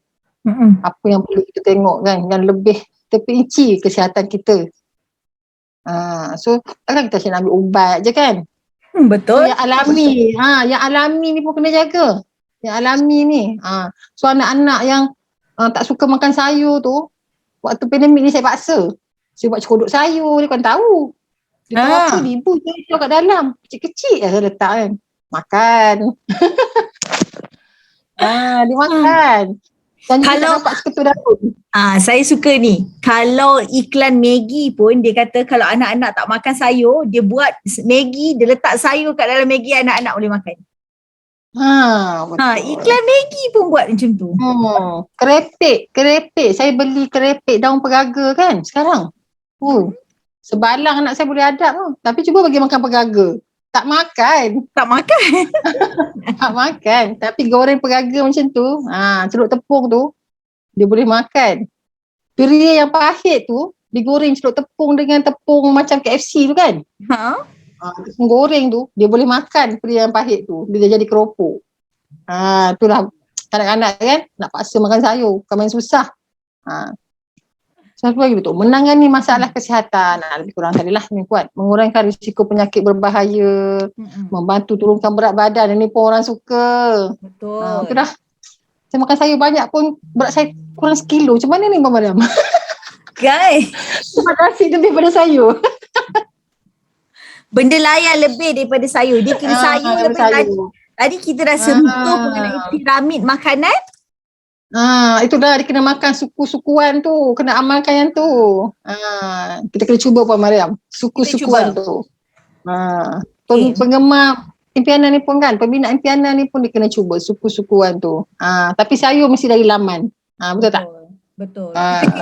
Apa yang perlu kita tengok kan, yang lebih terperinci kesihatan kita. So takkan kita asyik ambil ubat je kan. Betul. So, yang alami, yang alami ni pun kena jaga. Yang alami ni. So anak-anak yang tak suka makan sayur tu, waktu pandemik ni saya paksa. Saya buat cekodok sayur, dia kan tahu. Dia tahu apa, ibu je kat dalam. Kecil-kecil lah saya letak kan. Makan. Dia makan. Dan kalau dapat seketul daun. Saya suka ni. Kalau iklan Maggi pun dia kata kalau anak-anak tak makan sayur, dia buat Maggi, dia letak sayur kat dalam Maggi, anak-anak boleh makan. Betul. Iklan Maggi pun buat macam tu. Kerepek. Saya beli kerepek daun pegaga kan sekarang. Sebalang anak saya boleh adap tu. Tapi cuba bagi makan pegaga. Tak makan. Tak makan. Tapi goreng pegaga macam tu, celup tepung tu, dia boleh makan. Peria yang pahit tu, digoreng celup tepung dengan tepung macam KFC tu kan. Tepung goreng tu, dia boleh makan peria yang pahit tu. Dia jadi keropok. Itulah kanak-kanak kan, nak paksa makan sayur. Bukan main susah. Satu lagi betul, menangani masalah kesihatan. Lebih kurang tadi lah ni kuat. Mengurangkan risiko penyakit berbahaya. Membantu turunkan berat badan. Ini pun orang suka. Betul. Itu dah. Saya makan sayur banyak pun berat saya kurang 1 kilo. Macam mana ni Mbak Mariam? Guys. Sebab nasi lebih pada sayur. Benda layan lebih daripada sayur. Dia kena sayur lebih lagi. Tadi kita dah sentuh mengenai piramid makanan. Itu dah dia kena makan suku-sukuan tu, kena amalkan yang tu. Kita kena cuba Puan Mariam, suku-sukuan tu. Penggemar impianan ni pun kan, pembina impianan ni pun dia kena cuba suku-sukuan tu. Tapi sayur mesti dari laman. Betul tak? Betul.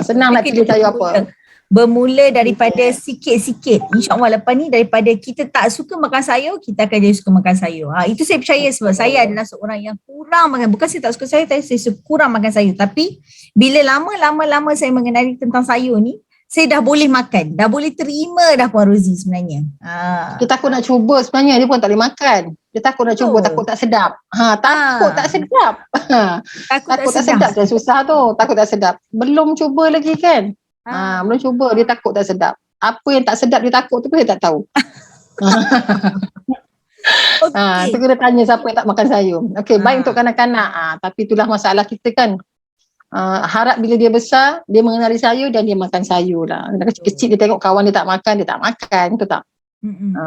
Senang nak pilih sayur apa. Bermula daripada sikit-sikit. InsyaAllah lepas ni daripada kita tak suka makan sayur, kita akan jadi suka makan sayur. Itu saya percaya sebab saya adalah seorang yang kurang makan. Bukan saya tak suka sayur, tapi saya kurang makan sayur. Tapi bila lama-lama saya mengenali tentang sayur ni, saya dah boleh makan. Dah boleh terima dah Puan Rozi sebenarnya. Dia takut nak cuba sebenarnya, dia pun tak boleh makan. Dia takut nak cuba, takut tak sedap. Takut tak sedap. Takut tak sedap dan susah tu. Takut tak sedap. Belum cuba lagi kan. Belum cuba, dia takut tak sedap. Apa yang tak sedap dia takut tu pun saya tak tahu. Tu kena tanya siapa yang tak makan sayur. Baik untuk kanak-kanak. Tapi itulah masalah kita kan. Harap bila dia besar, dia mengenali sayur dan dia makan sayur lah. Kecil-kecil dia tengok kawan dia tak makan, betul tak?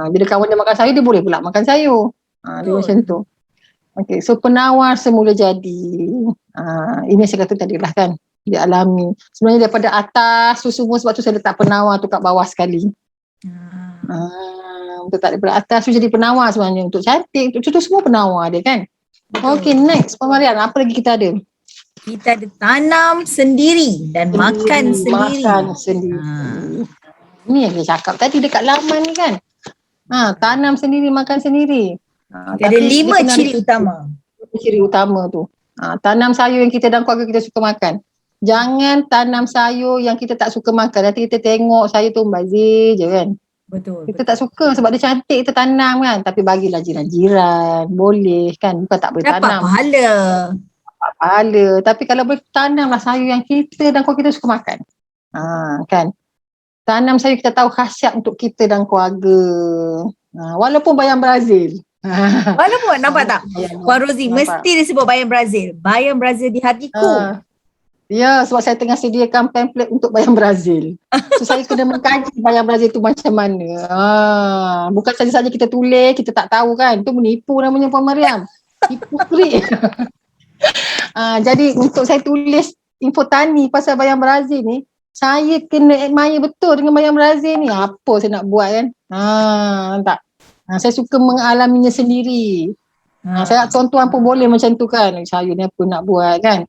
Bila kawan dia makan sayur, dia boleh pula makan sayur. Dia macam tu. So penawar semula jadi. Ini saya kata tadi lah kan. Dia alami. Sebenarnya daripada atas tu semua, sebab tu saya letak penawar tu kat bawah sekali. Betul tak, daripada atas tu jadi penawar sebenarnya. Untuk cantik, untuk tu semua penawar dia kan. Next Puan Mariam, apa lagi kita ada? Kita ada tanam sendiri dan makan sendiri. Ni yang saya cakap tadi dekat laman ni kan. Tanam sendiri, makan sendiri. Ada 5 ciri utama. Ciri utama tu. Tanam sayur yang kita dan keluarga kita suka makan. Jangan tanam sayur yang kita tak suka makan. Nanti kita tengok sayur tu membazir je kan. Betul, Kita tak suka sebab dia cantik, kita tanam kan. Tapi bagilah jiran-jiran. Boleh kan. Bukan tak boleh dapat tanam. pahala. Dapat pahala. Tapi kalau boleh tanamlah sayur yang kita dan keluarga kita suka makan. Kan. Tanam sayur kita tahu khasiat untuk kita dan keluarga. Walaupun bayam Brazil. Walaupun nampak tak? Puan Rozi Nampak. mesti disebut bayam Brazil. Bayam Brazil di hatiku. Ya, sebab saya tengah sediakan pamphlet untuk bayam Brazil. So saya kena mengkaji bayam Brazil tu macam mana. Bukan saja-saja kita tulis, kita tak tahu kan. Itu menipu namanya Puan Mariam. Hipokrit. Jadi untuk saya tulis info tani pasal bayam Brazil ni, saya kena admire betul dengan bayam Brazil ni. Apa saya nak buat kan? Tak. Saya suka mengalaminya sendiri. Saya contohan pun boleh macam tu kan. Saya ni apa nak buat kan.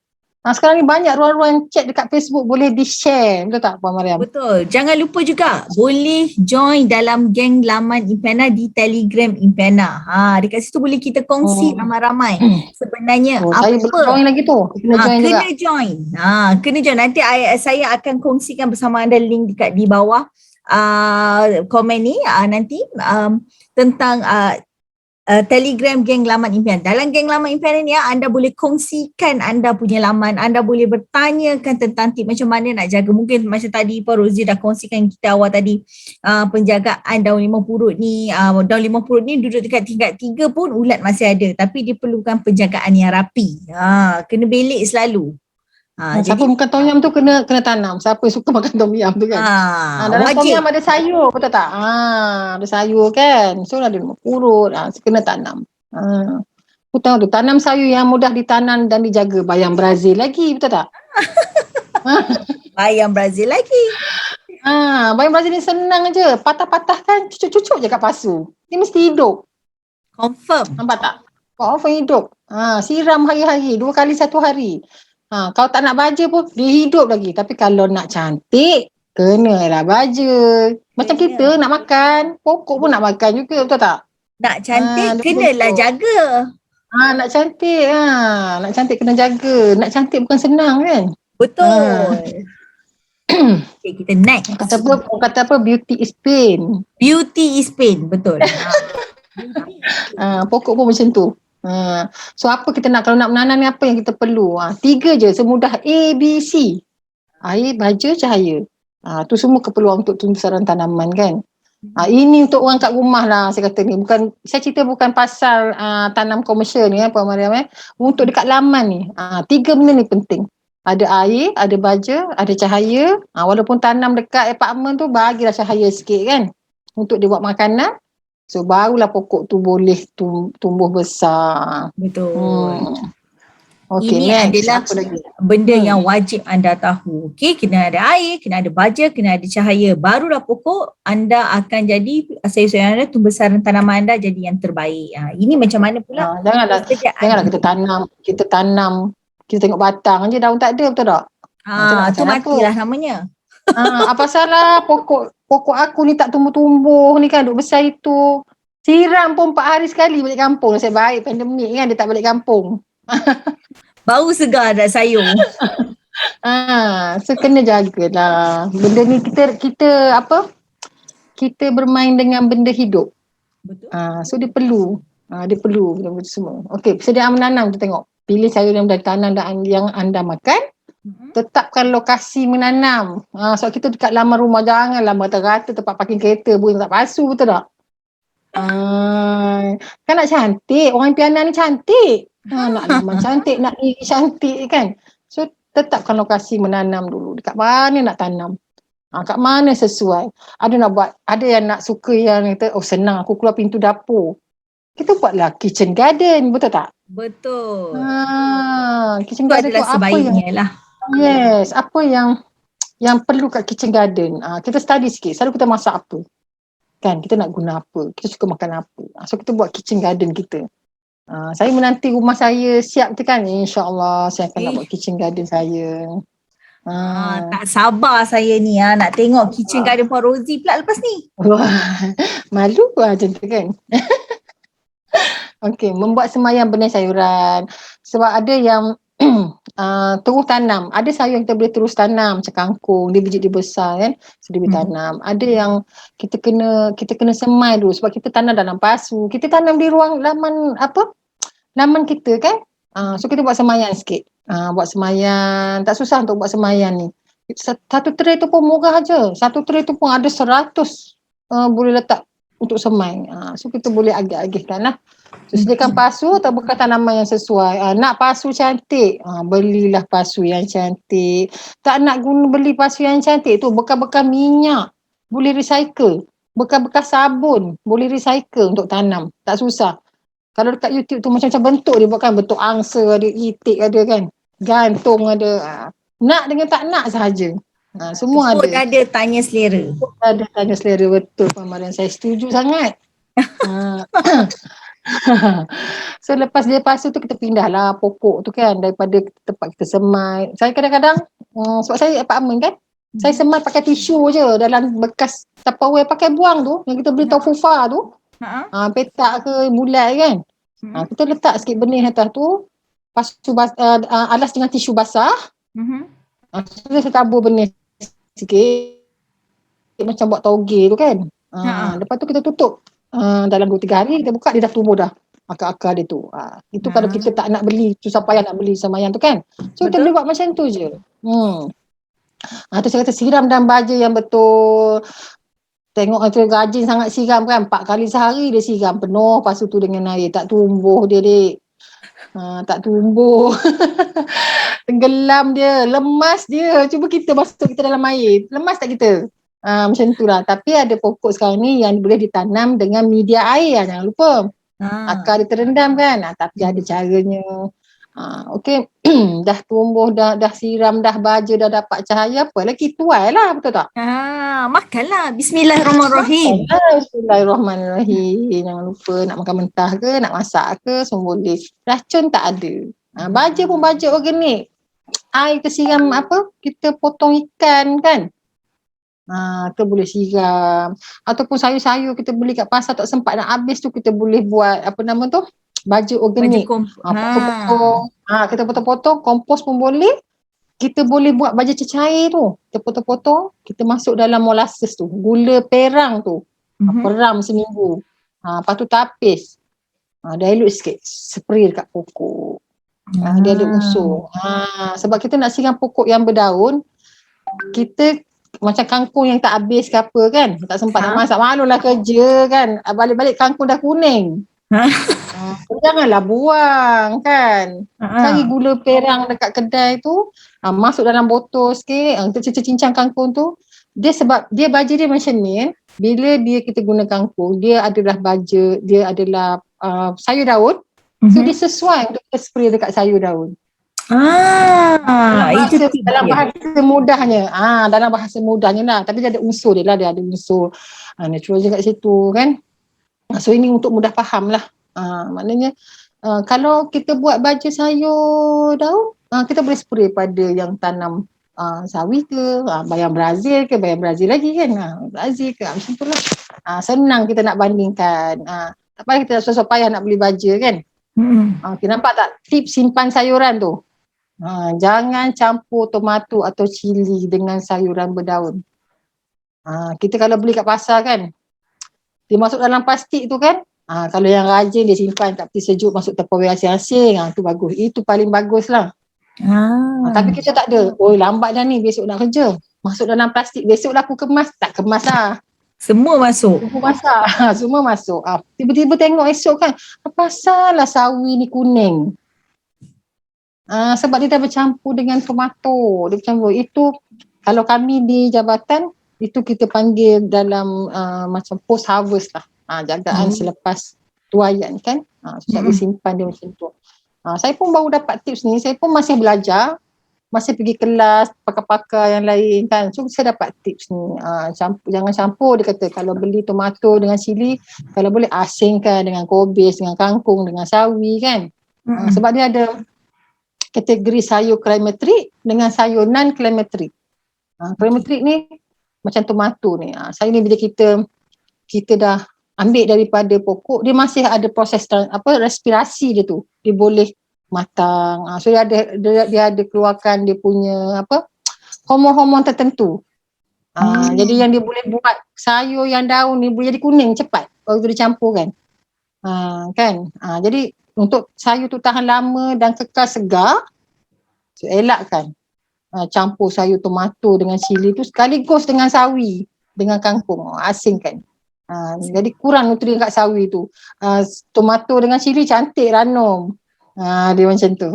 Sekarang ni banyak ruang-ruang chat dekat Facebook boleh di-share. Betul tak Puan Mariam? Betul. Jangan lupa juga boleh join dalam geng laman Impiana di Telegram Impiana. Dekat situ boleh kita kongsi ramai-ramai. Sebenarnya apa? Saya belum join lagi tu. Kena join juga. Kena join. Nanti saya akan kongsikan bersama anda link dekat di bawah komen ni nanti tentang Telegram geng laman impian. Dalam geng laman impian ni anda boleh kongsikan anda punya laman, anda boleh bertanyakan tentang tip macam mana nak jaga. Mungkin macam tadi Puan Rozi dah kongsikan kita awal tadi, penjagaan daun limau purut ni, daun limau purut ni duduk dekat tingkat 3 pun ulat masih ada, tapi dia perlukan penjagaan yang rapi. Kena belik selalu. Siapa makan tom yum tu kena tanam. Siapa suka makan tom yum tu kan. Dalam tom yum ada sayur, betul tak? Ada sayur kan. So ada limau purut. Kena tanam. Aku tahu tu, tanam sayur yang mudah ditanam dan dijaga. Bayam Brazil lagi, betul tak? Bayam Brazil lagi. Bayam Brazil ni senang je. Patah-patah kan, cucuk-cucuk je kat pasu. Dia mesti hidup. Confirm. Nampak tak? Confirm hidup. Siram hari-hari, 2 kali 1 hari. Kalau tak nak baja pun dia hidup lagi. Tapi kalau nak cantik, kenalah baja. Macam kita nak makan, pokok pun nak makan juga, betul tak? Nak cantik, kenalah jaga. Nak cantik, nak cantik kena jaga. Nak cantik bukan senang kan? Betul. Okay, kita next. Kata apa? Beauty is pain. Beauty is pain, betul. Pokok pun macam tu. So apa kita nak, kalau nak menanam ni apa yang kita perlu? 3 je, semudah A, B, C. Air, baja, cahaya. Tu semua keperluan untuk tumbuhan tanaman kan. Ini untuk orang kat rumah lah saya kata ni. Saya cerita bukan pasal tanam komersial ni Puan Mariam. Untuk dekat laman ni, 3 benda ni penting. Ada air, ada baja, ada cahaya. Walaupun tanam dekat apartmen tu, bagilah cahaya sikit kan. Untuk dia buat makanan. So barulah pokok tu boleh tumbuh besar. Betul. Okay, ini adalah benda yang wajib anda tahu. Okay, kena ada air, kena ada baja, kena ada cahaya. Barulah pokok anda akan jadi, sayur-sayuran anda, tumbuhan tanaman anda jadi yang terbaik. Ini macam mana pula? Janganlah kita tanam, kita tengok batang je, daun tak ada, betul tak? Tu matilah namanya. Apa salah pokok aku ni tak tumbuh-tumbuh ni kan, duk besar itu. Siram pun 4 hari sekali balik kampung. Nasib baik pandemik kan, dia tak balik kampung. Bau segar dah sayur. So kena jagalah. Benda ni kita bermain dengan benda hidup. Betul. So dia perlu benda-benda semua. Okey, persediaan menanam kita tengok. Pilih sayur yang dah tanam dan yang anda makan. Tetapkan lokasi menanam. Sebab kita dekat laman rumah, janganlah rata-rata tempat parking kereta pun tak pasu, betul tak? Kan nak cantik, orang impianan ni cantik. Nak laman cantik, nak diri cantik kan. So tetapkan lokasi menanam dulu. Dekat mana nak tanam? Kat mana sesuai? Ada yang nak suka yang kata, senang aku keluar pintu dapur. Kita buatlah kitchen garden, betul tak? Betul. Kitchen garden tu apa yang yes, apa yang perlu kat kitchen garden. Kita study sikit. Selalu kita masak apa? Kan, kita nak guna apa? Kita suka makan apa? So kita buat kitchen garden kita. Saya menanti rumah saya siap tu kan. InsyaAllah saya akan nak buat kitchen garden saya. Tak sabar saya ni nak tengok kitchen garden Puan Rozi pula lepas ni. Malu macam tu kan. Okey, membuat semayam benih sayuran. Sebab ada yang terus tanam. Ada sayur yang kita boleh terus tanam macam kangkung, dia biji dia besar kan, so dia boleh tanam. Ada yang kita kena semai dulu sebab kita tanam dalam pasu. Kita tanam di ruang laman kita kan. So kita buat semaian sikit. Buat semaian, tak susah untuk buat semaian ni. Satu tray tu pun murah je. Satu tray tu pun ada 100 boleh letak untuk semai. So kita boleh agih-agihkan lah. So, sediakan pasu atau bekas tanaman yang sesuai. Nak pasu cantik, belilah pasu yang cantik. Tak nak beli pasu yang cantik tu, bekas-bekas minyak boleh recycle. Bekas-bekas sabun boleh recycle untuk tanam. Tak susah. Kalau dekat YouTube tu macam-macam bentuk dia buat kan. Bentuk angsa ada, itik ada kan. Gantung ada. Nak dengan tak nak sahaja. Semua Sebut ada. ada tanya selera. Ada tanya selera, betul Puan Marian. Saya setuju sangat. So lepas dia pasu tu kita pindahlah pokok tu kan daripada tempat kita semai. Saya kadang-kadang sebab saya apartmen kan, saya semai pakai tisu je dalam bekas Tupperware pakai buang tu yang kita beli tahu fufa tu. Petak ke bulat kan. Kita letak sikit benih atas tu, pasu alas dengan tisu basah. So saya tabur benih sikit macam buat tauge tu kan. Lepas tu kita tutup. Dalam 2-3 hari kita buka, dia dah tumbuh dah akar-akar dia tu. Itu kalau kita tak nak beli, susah payah nak beli semaian tu kan. So kita boleh buat macam tu je. Tu saya kata siram dalam baja yang betul. Tengok tu rajin sangat siram kan, 4 kali sehari dia siram penuh pasu tu dengan air. Tak tumbuh dia dek. Tak tumbuh. Tenggelam dia, lemas dia. Cuba kita masuk kita dalam air, lemas tak kita? Macam tu lah. Tapi ada pokok sekarang ni yang boleh ditanam dengan media air, jangan lupa. Akar dia terendam kan, tapi ada caranya. Okey. Dah tumbuh, dah siram, dah baja, dah dapat cahaya, apa lagi tuai lah, betul tak? Makanlah. Bismillahirrahmanirrahim. Bismillahirrahmanirrahim. Jangan lupa nak makan mentah ke, nak masak ke, semua boleh. Racun tak ada. Baja pun baja organik. Air kita siram kita potong ikan kan. Kita boleh siram. Ataupun sayur-sayur kita beli kat pasar tak sempat nak habis tu, kita boleh buat baja organik. Potong-potong. Kita potong-potong, kompos pun boleh. Kita boleh buat baja cecair tu. Kita potong-potong, kita masuk dalam molasses tu. Gula perang tu. Peram seminggu. Lepas tu tapis. Dilute sikit. Spray dekat pokok. Dia ada unsur. Sebab kita nak siram pokok yang berdaun, kita macam kangkung yang tak habis ke apa kan, tak sempat nak masak, malulah kerja kan, balik-balik kangkung dah kuning. Janganlah buang kan. Cari gula perang dekat kedai tu, masuk dalam botol sikit, kita cincang kangkung tu. Dia sebab dia baja dia macam ni, bila kita guna kangkung, dia adalah baja, dia adalah sayur daun. So dia sesuai untuk kita spray dekat sayur daun. Dalam bahasa mudahnya. Dalam bahasa mudahnya lah. Tapi dia ada unsur dia lah. Dia ada unsur natural je kat situ kan. So ini untuk mudah faham lah. Maknanya kalau kita buat baja sayur daun, kita boleh spray pada yang tanam sawi ke, bayam Brazil ke, bayam Brazil lagi kan. Brazil ke, macam tu lah. Senang kita nak bandingkan. Tak payah kita susah payah nak beli baja kan. Okay, nampak tak tips simpan sayuran tu? Jangan campur tomato atau cili dengan sayuran berdaun. Kita kalau beli kat pasar kan, dia masuk dalam plastik tu kan. Kalau yang rajin dia simpan kat peti sejuk, masuk Tupperware asing-asing, tu bagus. Itu paling bagus lah. Tapi kita tak ada. Lambat dah ni, besok nak kerja. Masuk dalam plastik, besok lah aku kemas. Tak kemas lah. Semua masuk. Semua masuk. Tiba-tiba tengok esok kan, apa salah sawi ni kuning? Sebab dia dah bercampur dengan tomato. Dia bercampur. Itu kalau kami di jabatan, itu kita panggil dalam macam post harvest lah. Jagaan selepas tuaian kan. So dia simpan dia macam tu. Saya pun baru dapat tips ni. Saya pun masih belajar. Masih pergi kelas, pakar-pakar yang lain kan. So saya dapat tips ni. Jangan campur, dia kata. Kalau beli tomato dengan cili, kalau boleh asingkan dengan kobis, dengan kangkung, dengan sawi kan. Sebab dia ada kategori sayur klimatrik dengan sayur non-klimatrik. Klimatrik ni macam tomato ni. Sayur ni bila kita dah ambil daripada pokok, dia masih ada proses respirasi dia tu. Dia boleh matang. So dia ada keluarkan dia punya hormon-hormon tertentu. Jadi yang dia boleh buat sayur yang daun ni boleh jadi kuning cepat kalau tu dicampur kan. Kan. Jadi untuk sayur tu tahan lama dan kekal segar, so elakkan campur sayur tomato dengan cili tu sekaligus dengan sawi dengan kangkung, asingkan. Jadi kurang nutrien kat sawi tu. Tomato dengan cili cantik Ranom. Dia macam tu.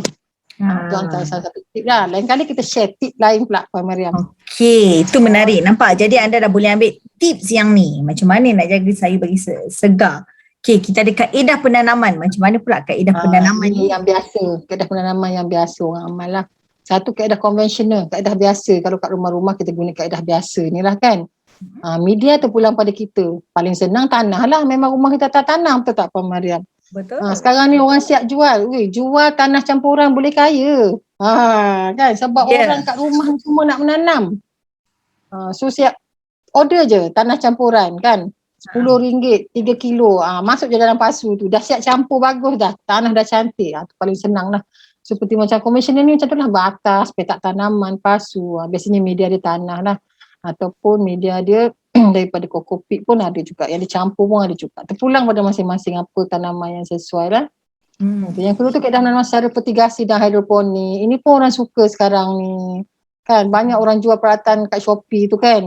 Itu antara salah satu tip lah. Lain kali kita share tip lain pula Puan Mariam. Okey, itu menarik. Nampak? Jadi anda dah boleh ambil tips yang ni. Macam mana nak jaga sayur bagi segar. Okey, kita ada kaedah penanaman. Macam mana pula kaedah penanaman ni? Yang biasa. Kaedah penanaman yang biasa orang amal lah. Satu kaedah konvensional, kaedah biasa. Kalau kat rumah-rumah kita guna kaedah biasa ni lah kan. Media terpulang pada kita. Paling senang tanah lah. Memang rumah kita tak tanam, betul tak Puan Mariam? Betul. Sekarang ni orang siap jual. Jual tanah campuran boleh kaya. Kan? Sebab orang kat rumah semua nak menanam. So siap order je tanah campuran kan. RM10, 3 kilo. Masuk je dalam pasu tu. Dah siap campur bagus dah. Tanah dah cantik. Tu paling senang lah. Seperti macam konvensional ni macam tu lah. Batas, petak tanaman, pasu. Biasanya media dia tanah lah. Ataupun media dia daripada kokopit pun ada juga. Yang dicampur pun ada juga. Terpulang pada masing-masing apa tanaman yang sesuai lah. Yang kedua tu kaedah menanam secara vertigasi dan hidroponik. Ini pun orang suka sekarang ni. Kan banyak orang jual peralatan kat Shopee tu kan.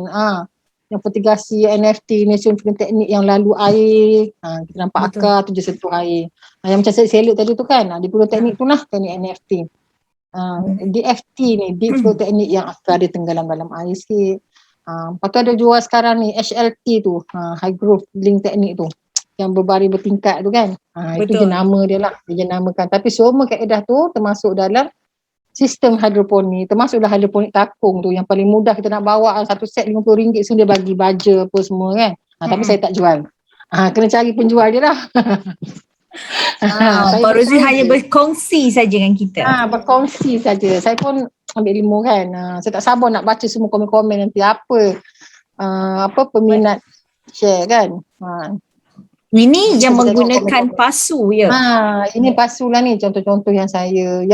Yang vertigasi, NFT, National Teknik yang lalu air. Kita nampak akar tu je sentuh air. Yang macam salad tadi tu kan. Dia guna teknik tu lah, teknik NFT. DFT ni, Deep Flow Teknik yang akar dia tenggelam dalam air sikit. Lepas tu ada jual sekarang ni HLT tu, High Growth Link Teknik tu. Yang berbaris bertingkat tu kan. Itu jenama dia lah, dia jenamakan. Tapi semua kaedah tu termasuk dalam sistem hidroponik, termasuklah hidroponik takung tu yang paling mudah kita nak bawa satu set RM50 so dia bagi baja apa semua kan. Tapi saya tak jual. Kena cari penjual dia lah. Pak Rozi hanya berkongsi saja dengan kita. Berkongsi saja. Saya pun ambil ilmu kan. Saya tak sabar nak baca semua komen-komen nanti apa peminat share kan. Ini yang menggunakan pasu ya. Ini pasu lah ni contoh-contoh yang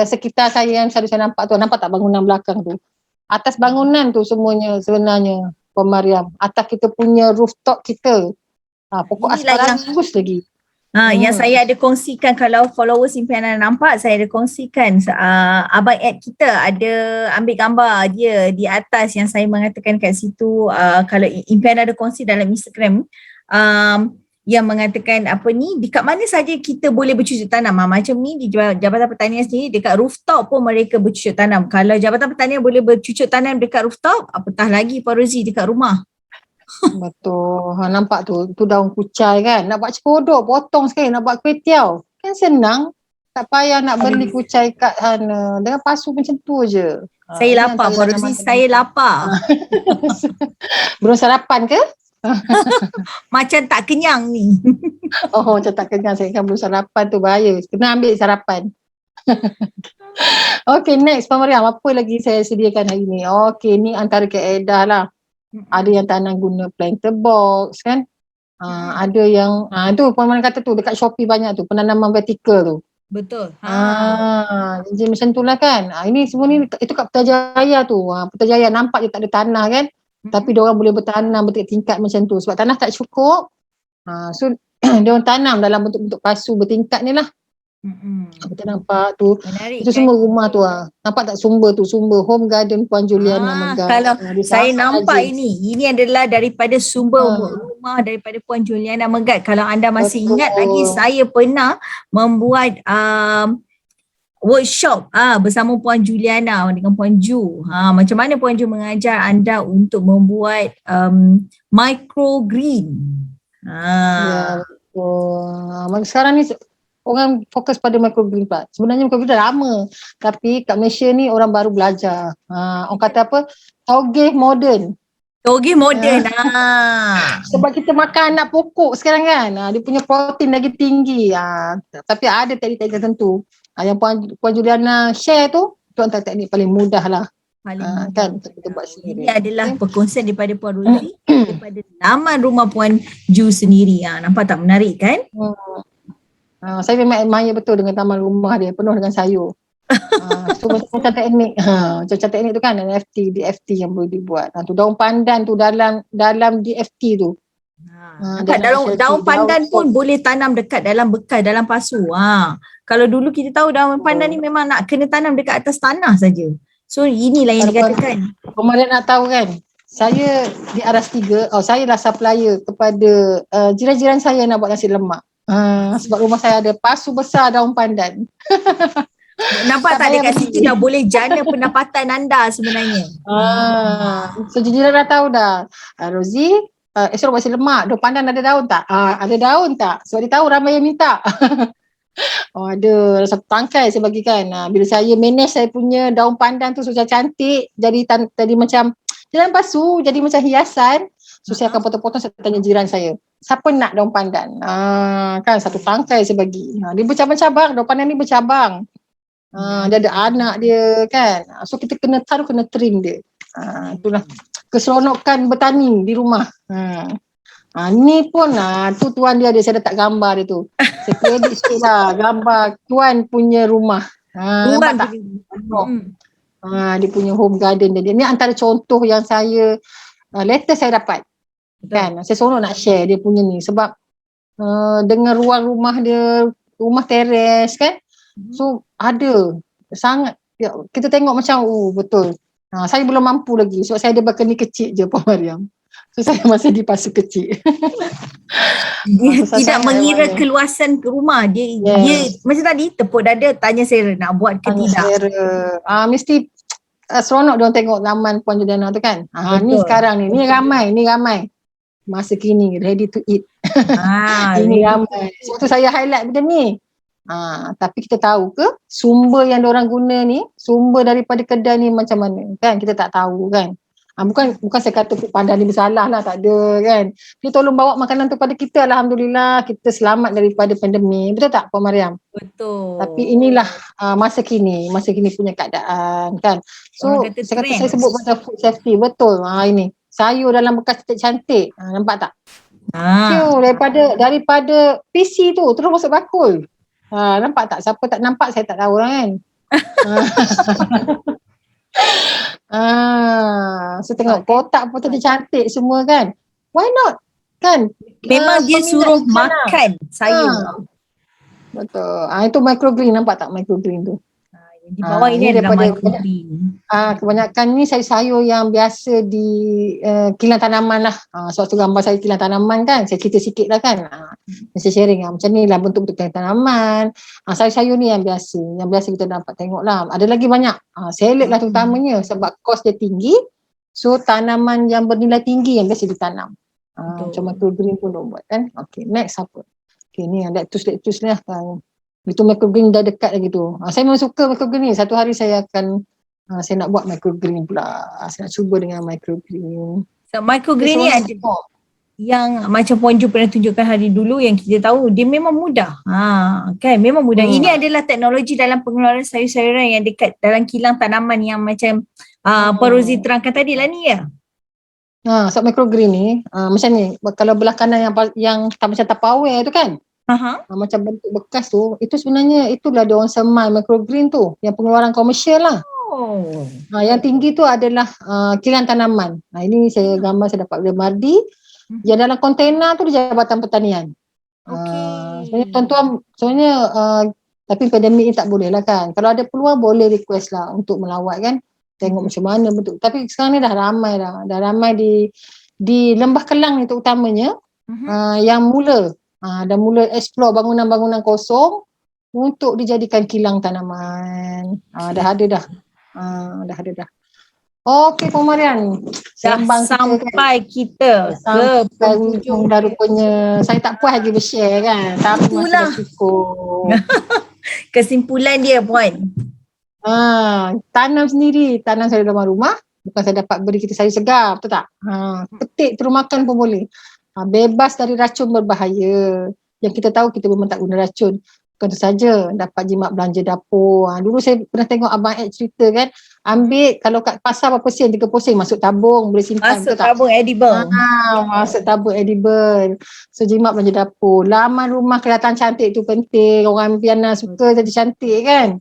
sekitar saya yang selalu saya nampak tu. Nampak tak bangunan belakang tu? Atas bangunan tu semuanya sebenarnya Puan Mariam. Atas kita punya rooftop kita. Pokok asparagus lagi. Yang saya ada kongsikan, kalau followers Impian nampak, saya ada kongsikan abang Ed kita ada ambil gambar dia di atas yang saya mengatakan kat situ. Kalau Impian ada kongsi dalam Instagram, yang mengatakan dekat mana saja kita boleh bercucuk tanam. Macam ni di Jabatan Pertanian sendiri, dekat rooftop pun mereka bercucuk tanam. Kalau Jabatan Pertanian boleh bercucuk tanam dekat rooftop, apatah lagi Pak Rozi dekat rumah. Betul. Nampak tu daun kucai kan. Nak buat cekodok, potong sekali. Nak buat kuih tiaw. Kan senang. Tak payah nak beli kucai kat sana. Dengan pasu macam tu je. Saya lapar Pak Rozi, saya lapar. Belum sarapan ke? Macam tak kenyang ni. Macam tak kenyang. Saya kan belum sarapan tu bahaya. Kena ambil sarapan. Okay, next Puan Mariam. Apa lagi saya sediakan hari ni? Okay, ni antara kaedah lah. Ada yang tanam guna planter box kan. Ada yang tu Puan Mariam kata tu dekat Shopee banyak tu penanaman vertikal tu. Betul. Jadi macam tu lah kan. Ini semua ni itu kat Putrajaya tu. Putrajaya nampak je tak ada tanah kan. Tapi diorang boleh bertanam bertingkat macam tu. Sebab tanah tak cukup. So diorang tanam dalam bentuk-bentuk pasu bertingkat ni lah. Kita nampak tu. Menarik, itu kan? Semua rumah tu nampak tak sumber tu, sumber Home Garden Puan Juliana Megar. Kalau saya nampak ini adalah daripada sumber rumah daripada Puan Juliana Megat. Kalau anda masih ingat lagi, saya pernah membuat workshop bersama Puan Juliana dengan Puan Ju. Macam mana Puan Ju mengajar anda untuk membuat microgreen. Ya, betul. Sekarang ni orang fokus pada microgreen Pak. Sebenarnya microgreen dah lama. Tapi kat Malaysia ni orang baru belajar. Orang kata apa? Tauge modern. Tauge modern. Sebab kita makan anak pokok sekarang kan. Dia punya protein lagi tinggi. Tapi ada teknik-teknik tertentu. Yang Puan Juliana share tu antara teknik paling mudah lah. Kan kita buat sendiri. Ini adalah perkongsian daripada Puan Rozi daripada laman rumah Puan Ju sendiri. Nampak tak menarik kan? Saya memang admire betul dengan taman rumah dia, penuh dengan sayur. So macam teknik, macam teknik tu kan, DFT yang boleh dibuat. Tu daun pandan tu dalam DFT tu. Nampak daun pandan pun boleh tanam dekat dalam bekas, dalam pasu. Kalau dulu kita tahu daun pandan ni memang nak kena tanam dekat atas tanah saja. So inilah yang dikatakan. Kemudian nak tahu kan, saya di Aras 3, saya lah supplier kepada jiran-jiran saya nak buat nasi lemak. Sebab rumah saya ada pasu besar daun pandan. Nampak tak dekat situ dah boleh jana pendapatan anda sebenarnya. So jiran dah tahu dah. Rozi, esok buat nasi lemak, daun pandan ada daun tak? Ada daun tak? Sebab dia tahu ramai yang minta. Ada satu tangkai saya bagikan. Bila saya manage saya punya daun pandan tu sudah cantik, jadi macam jalan pasu, jadi macam hiasan. So saya akan potong-potong, saya tanya jiran saya, siapa nak daun pandan? Kan satu tangkai saya bagi. Dia bercabang-cabang, daun pandan ni bercabang. Dia ada anak dia kan. So kita kena trim dia. Itulah keseronokan bertani di rumah. Ni pun tu tuan dia saya letak gambar dia tu. Saya kredit sikit lah gambar tuan punya rumah. Nampak tak? Dia punya home garden dia. Ni antara contoh yang saya latest saya dapat. Kan? Saya seronok nak share dia punya ni sebab dengan ruang rumah dia, rumah teres kan. So ada sangat kita tengok macam betul. Saya belum mampu lagi sebab saya ada balkoni kecil je Puan Mariam. So saya masih di pasu kecil. Dia tidak mengira keluasan rumah. Dia macam tadi tepuk dada tanya Sarah nak buat ke tidak. Mesti seronok dia tengok zaman Puan Juliana tu kan. Ni sekarang ni ramai. Masa kini ready to eat. Ini ramai. Sebab tu saya highlight benda ni. Tapi kita tahu ke sumber yang diorang guna ni, sumber daripada kedai ni macam mana kan, kita tak tahu kan. Bukan saya kata pandai ni bersalah lah, tak ada kan. Dia tolong bawa makanan tu pada kita, alhamdulillah kita selamat daripada pandemik. Betul tak Puan Mariam? Betul. Tapi inilah masa kini punya keadaan kan. So saya sebut pasal food safety, betul. Ini sayur dalam bekas cantik, nampak tak? Daripada PC tu terus masuk bakul. Nampak tak? Siapa tak nampak saya tak tahu lah kan. So tengok kotak pun tadi cantik semua kan. Why not? Kan? Memang dia suruh makan sayur. Betul. Itu microgreen, nampak tak microgreen tu? Di bawah ini adalah microgreen. Kebanyakan ni sayur yang biasa di kilang tanaman lah. Sebab tu gambar saya kilang tanaman kan. Saya cerita sikit lah kan. Saya sharing macam ni lah bentuk-bentuk kilang tanaman. Sayur-sayur ni yang biasa kita dapat tengok lah. Ada lagi banyak. Salad lah terutamanya sebab kos dia tinggi. So tanaman yang bernilai tinggi yang biasa ditanam. Macam microgreen pun dia buat kan. Okay, next apa? Okay, ni lettuce lah kan. Itu microgreen dah dekat lagi tu. Saya memang suka microgreen ni. Satu hari saya akan saya nak buat microgreen pula. Saya nak cuba dengan microgreen. So, microgreen ni ada yang macam Puan Ju pernah tunjukkan hari dulu yang kita tahu dia memang mudah. Kan memang mudah. Ini adalah teknologi dalam pengeluaran sayur-sayuran yang dekat dalam kilang tanaman yang macam Puan Rozi terangkan tadi lah ni ya. Sebab microgreen ni macam ni. Kalau belah kanan yang macam Tupperware tu kan. Macam bentuk bekas tu, itu sebenarnya itulah dia orang semai microgreen tu, yang pengeluaran komersial lah. Yang tinggi tu adalah kilang tanaman. Ini saya gambar saya dapat dari Mardi. Yang dalam kontainer tu dia Jabatan Pertanian. Sebenarnya tuan-tuan, tapi pandemik ni tak boleh lah kan. Kalau ada peluang boleh request lah untuk melawat kan. Tengok macam mana bentuk. Tapi sekarang ni dah ramai di Lembah Kelang ni terutamanya yang dah mula explore bangunan-bangunan kosong untuk dijadikan kilang tanaman. Dah ada dah. Okey Puan Mariam. Sampai kita ke penghujung dah rupanya. Saya tak puas lagi bershare kan. Tapi masih dah cukup. Kesimpulan dia Puan. Tanam sendiri. Tanam saya dalam rumah. Bukan saya dapat beri kita sayur segar. Betul tak? Petik terus makan pun boleh. Bebas dari racun berbahaya. Yang kita tahu kita memang tak guna racun. bukan tu saja dapat jimat belanja dapur. Dulu saya pernah tengok Abang Ed cerita kan, ambil kalau kat pasar berapa sen, 30 sen masuk tabung, boleh simpan, Masuk betul tak? tabung edible. Masuk tabung edible. So jimat belanja dapur. Laman rumah kelihatan cantik tu penting. Orang Piana suka jadi cantik kan.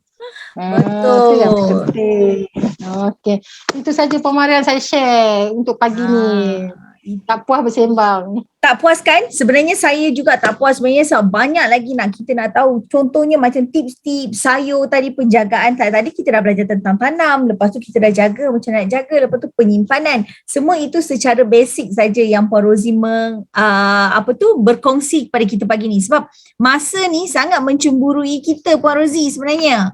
Tu yang Betul. penting. Okey. Itu saja pemarian saya share untuk pagi ni. Tak puas bersembang. Tak puas kan? Sebenarnya saya juga tak puas sebenarnya sebab banyak lagi kita nak tahu. Contohnya macam tips-tips sayur tadi, penjagaan tadi kita dah belajar tentang tanam, lepas tu kita dah jaga macam nak jaga, lepas tu penyimpanan. Semua itu secara basic saja yang Puan Rosie berkongsi kepada kita pagi ni. Sebab masa ni sangat mencemburui kita Puan Rosie sebenarnya.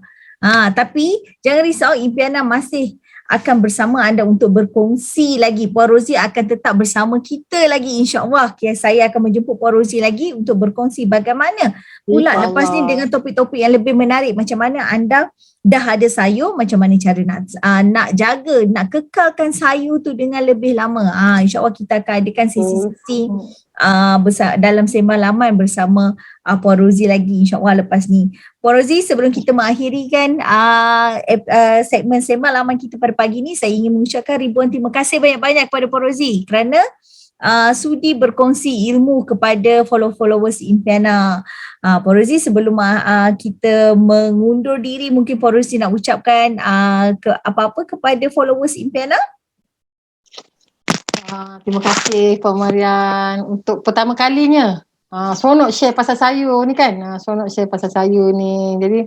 Tapi jangan risau, Impiana masih akan bersama anda untuk berkongsi lagi. Puan Rosie akan tetap bersama kita lagi, insyaAllah. Saya akan menjemput Puan Rosie lagi untuk berkongsi bagaimana pula lepas ni dengan topik-topik yang lebih menarik. Macam mana anda dah ada sayur, macam mana cara nak jaga, nak kekalkan sayur tu dengan lebih lama. InsyaAllah kita akan adakan sesi-sesi dalam sembang laman bersama Puan Rosie lagi, insyaAllah lepas ni. Puan Rosie, sebelum kita mengakhiri kan segmen sembang laman kita pada pagi ni, saya ingin mengucapkan ribuan terima kasih banyak-banyak kepada Puan Rosie kerana sudi berkongsi ilmu kepada followers Impiana. Puan Rosie, sebelum kita mengundur diri, mungkin Puan Rosie nak ucapkan apa-apa kepada followers Impiana? Terima kasih Puan Marian untuk pertama kalinya seronok share pasal sayur ni kan. Seronok share pasal sayur ni. Jadi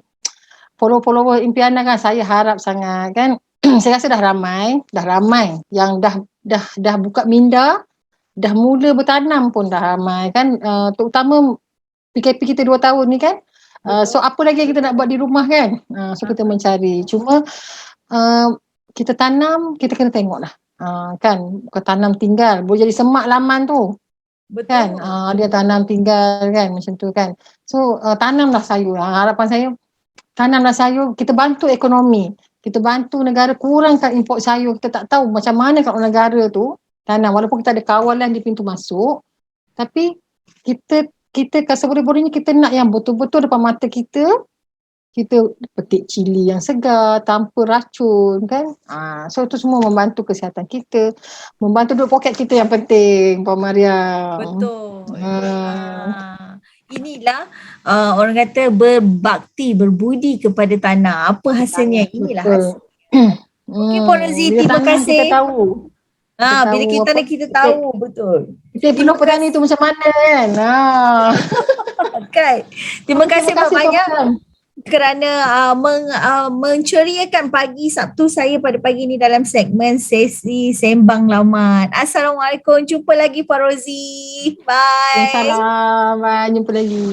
follower Impiana kan, saya harap sangat kan saya rasa dah ramai yang dah buka minda, dah mula bertanam pun dah ramai kan. Terutama PKP kita 2 tahun ni kan. So apa lagi yang kita nak buat di rumah kan. So kita mencari. Cuma kita tanam, kita kena tengok lah. Kan, bukan tanam tinggal, boleh jadi semak laman tu. Betul. Kan, dia tanam tinggal kan, macam tu kan. So tanamlah sayur. Harapan saya, tanamlah sayur, kita bantu ekonomi, kita bantu negara kurangkan import sayur. Kita tak tahu macam mana kalau negara tu tanam, walaupun kita ada kawalan di pintu masuk, tapi kita seboleh-bolehnya kita nak yang betul-betul depan mata kita petik cili yang segar tanpa racun kan. So itu semua membantu kesihatan kita, membantu duit poket kita yang penting, Puan Maria. Betul. Inilah orang kata berbakti, berbudi kepada tanah. Apa hasilnya? Inilah hasil. Okey Puan Rosie, terima kasih. Kita tahu. Bila kita tahu betul. Kita penuh petani tu macam mana kan. Okay. Terima kasih banyak kerana menceriakan pagi Sabtu saya pada pagi ini dalam segmen sesi Sembang Laman. Assalamualaikum. Jumpa lagi Puan Rosie. Bye. Assalamualaikum. Jumpa lagi.